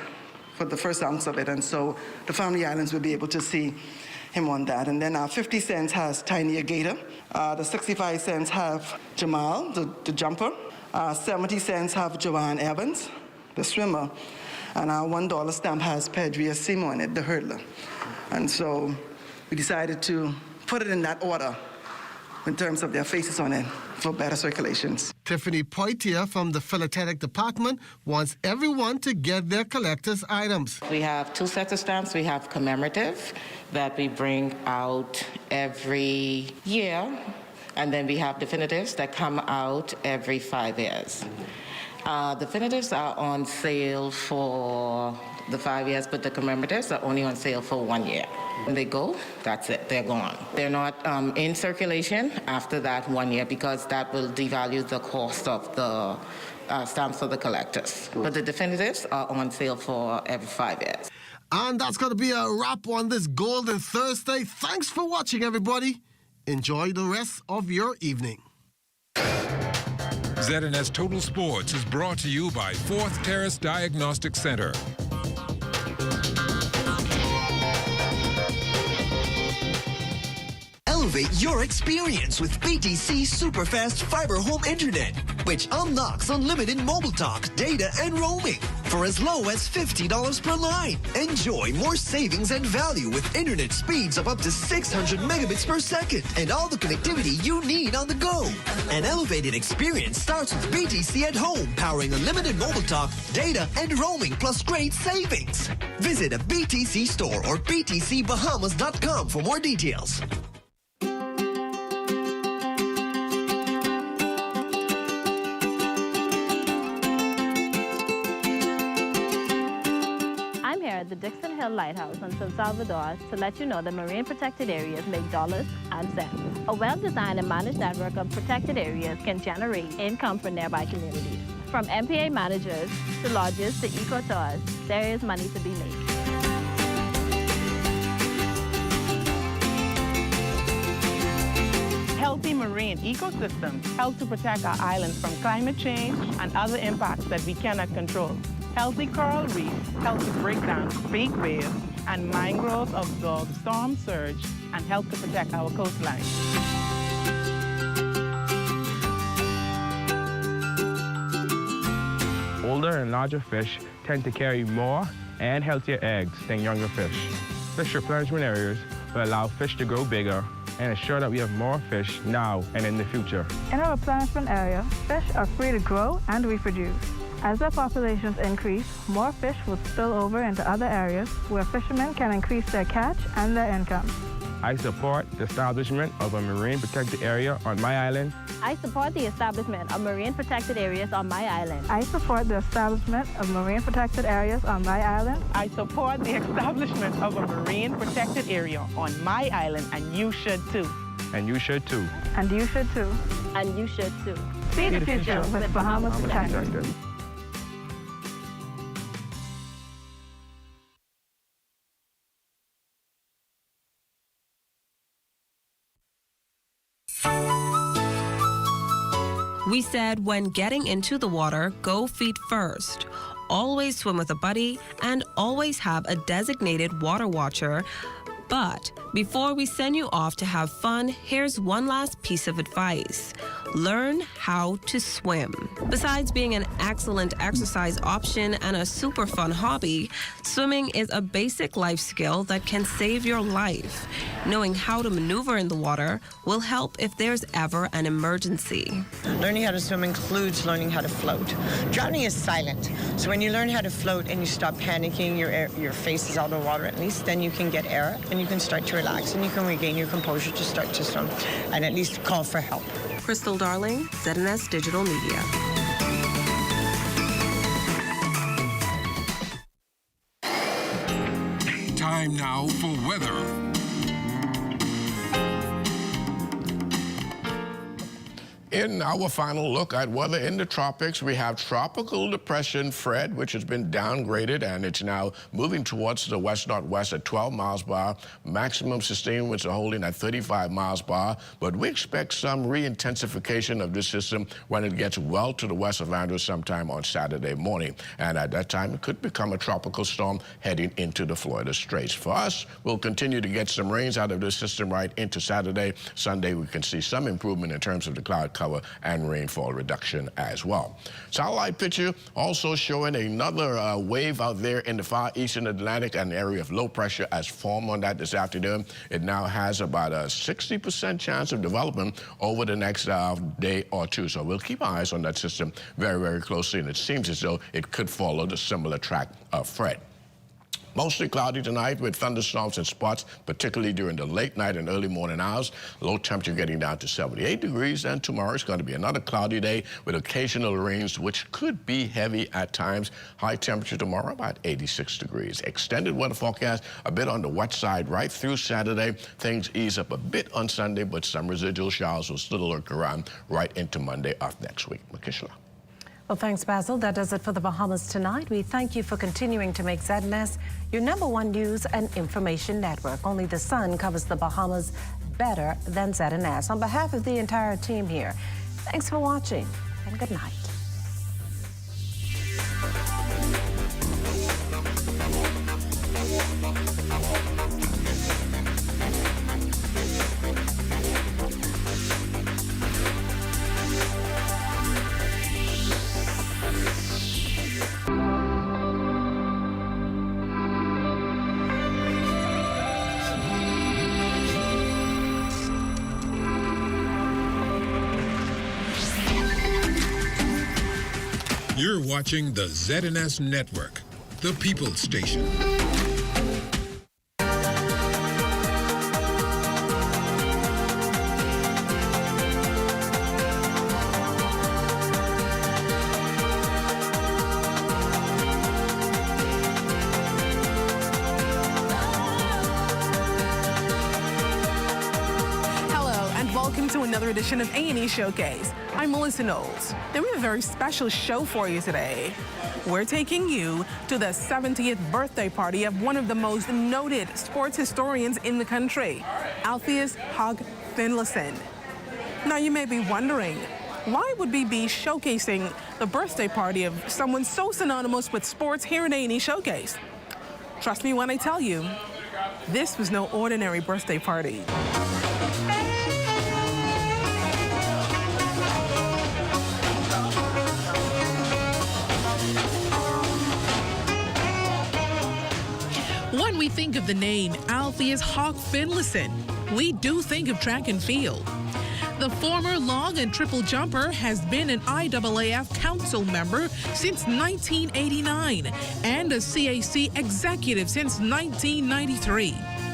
for the first ounce of it, and so the Family Islands will be able to see him on that. And then our 50 cents has Tiny Gator. The 65 cents have Jamal, the jumper. 70 cents have Joanne Evans, the swimmer. And our $1 stamp has Pedria Simo on it, the hurdler. And so we decided to put it in that order in terms of their faces on it for better circulations. Tiffany Poitier from the Philatelic Department wants everyone to get their collector's items. We have 2 sets of stamps. We have commemorative that we bring out every year, and then we have definitives that come out every 5 years. Definitives are on sale for the 5 years, but the commemoratives are only on sale for 1 year. When they go, that's it, they're gone. They're not in circulation after that 1 year because that will devalue the cost of the stamps for the collectors. But the definitives are on sale for every 5 years. And that's going to be a wrap on this Golden Thursday. Thanks for watching, everybody. Enjoy the rest of your evening. ZNS Total Sports is brought to you by 4th Terrace Diagnostic Center. Elevate your experience with BTC Superfast Fiber Home Internet, which unlocks unlimited mobile talk, data, and roaming for as low as $50 per line. Enjoy more savings and value with internet speeds of up to 600 megabits per second and all the connectivity you need on the go. An elevated experience starts with BTC at home, powering unlimited mobile talk, data, and roaming plus great savings. Visit a BTC store or btcbahamas.com for more details. At the Dixon Hill Lighthouse in San Salvador to let you know that marine protected areas make dollars and cents. A well-designed and managed network of protected areas can generate income for nearby communities. From MPA managers to lodges to eco-tours, there is money to be made. Healthy marine ecosystems help to protect our islands from climate change and other impacts that we cannot control. Healthy coral reefs help to break down fake waves, and mangroves absorb storm surge and help to protect our coastline. Older and larger fish tend to carry more and healthier eggs than younger fish. Fish replenishment areas will allow fish to grow bigger and ensure that we have more fish now and in the future. In our replenishment area, fish are free to grow and reproduce. As their populations increase, more fish will spill over into other areas where fishermen can increase their catch and their income. I support the establishment of a marine protected area on my island. I support the establishment of marine protected areas on my island. I support the establishment of marine protected areas on my island. I support the establishment of a marine protected area on my island, and you should too. And you should too. And you should too. And you should too. See the future with Bahamas Protected. We said when getting into the water, go feet first. Always swim with a buddy and always have a designated water watcher. But before we send you off to have fun, here's one last piece of advice. Learn how to swim. Besides being an excellent exercise option and a super fun hobby, swimming is a basic life skill that can save your life. Knowing how to maneuver in the water will help if there's ever an emergency. Learning how to swim includes learning how to float. Drowning is silent, so when you learn how to float and you stop panicking, your face is out of the water at least, then you can get air and you can start to relax and you can regain your composure to start to swim and at least call for help. Crystal Darling, ZNS Digital Media. Time now for weather. In our final look at weather in the tropics, we have Tropical Depression Fred, which has been downgraded, and it's now moving towards the west-northwest at 12 miles per hour. Maximum sustained winds are holding at 35 miles per hour, but we expect some re-intensification of this system when it gets well to the west of Andrews sometime on Saturday morning. And at that time, it could become a tropical storm heading into the Florida Straits. For us, we'll continue to get some rains out of this system right into Saturday. Sunday, we can see some improvement in terms of the cloud cover and rainfall reduction as well. Satellite picture also showing another wave out there in the far eastern Atlantic, an area of low pressure has formed on that this afternoon. It now has about a 60% chance of development over the next day or two. So we'll keep our eyes on that system very, very closely, and it seems as though it could follow the similar track of Fred. Mostly cloudy tonight with thunderstorms in spots, particularly during the late night and early morning hours. Low temperature getting down to 78 degrees. And tomorrow is going to be another cloudy day with occasional rains, which could be heavy at times. High temperature tomorrow about 86 degrees. Extended weather forecast a bit on the wet side right through Saturday. Things ease up a bit on Sunday, but some residual showers will still lurk around right into Monday of next week. Makishla. Well, thanks, Basil. That does it for the Bahamas tonight. We thank you for continuing to make ZNS your #1 news and information network. Only the sun covers the Bahamas better than ZNS. On behalf of the entire team here, thanks for watching and good night. You're watching the ZNS Network, the People's Station. welcome to another edition of A&E Showcase. I'm Melissa Knowles. Then we have a very special show for you today. We're taking you to the 70th birthday party of one of the most noted sports historians in the country, Alpheus Hogg Finlayson. Now you may be wondering, why would we be showcasing the birthday party of someone so synonymous with sports here at A&E Showcase? Trust me when I tell you, this was no ordinary birthday party. When we think of the name Alpheus Hogg Finlayson, we do think of track and field. The former long and triple jumper has been an IAAF council member since 1989 and a CAC executive since 1993.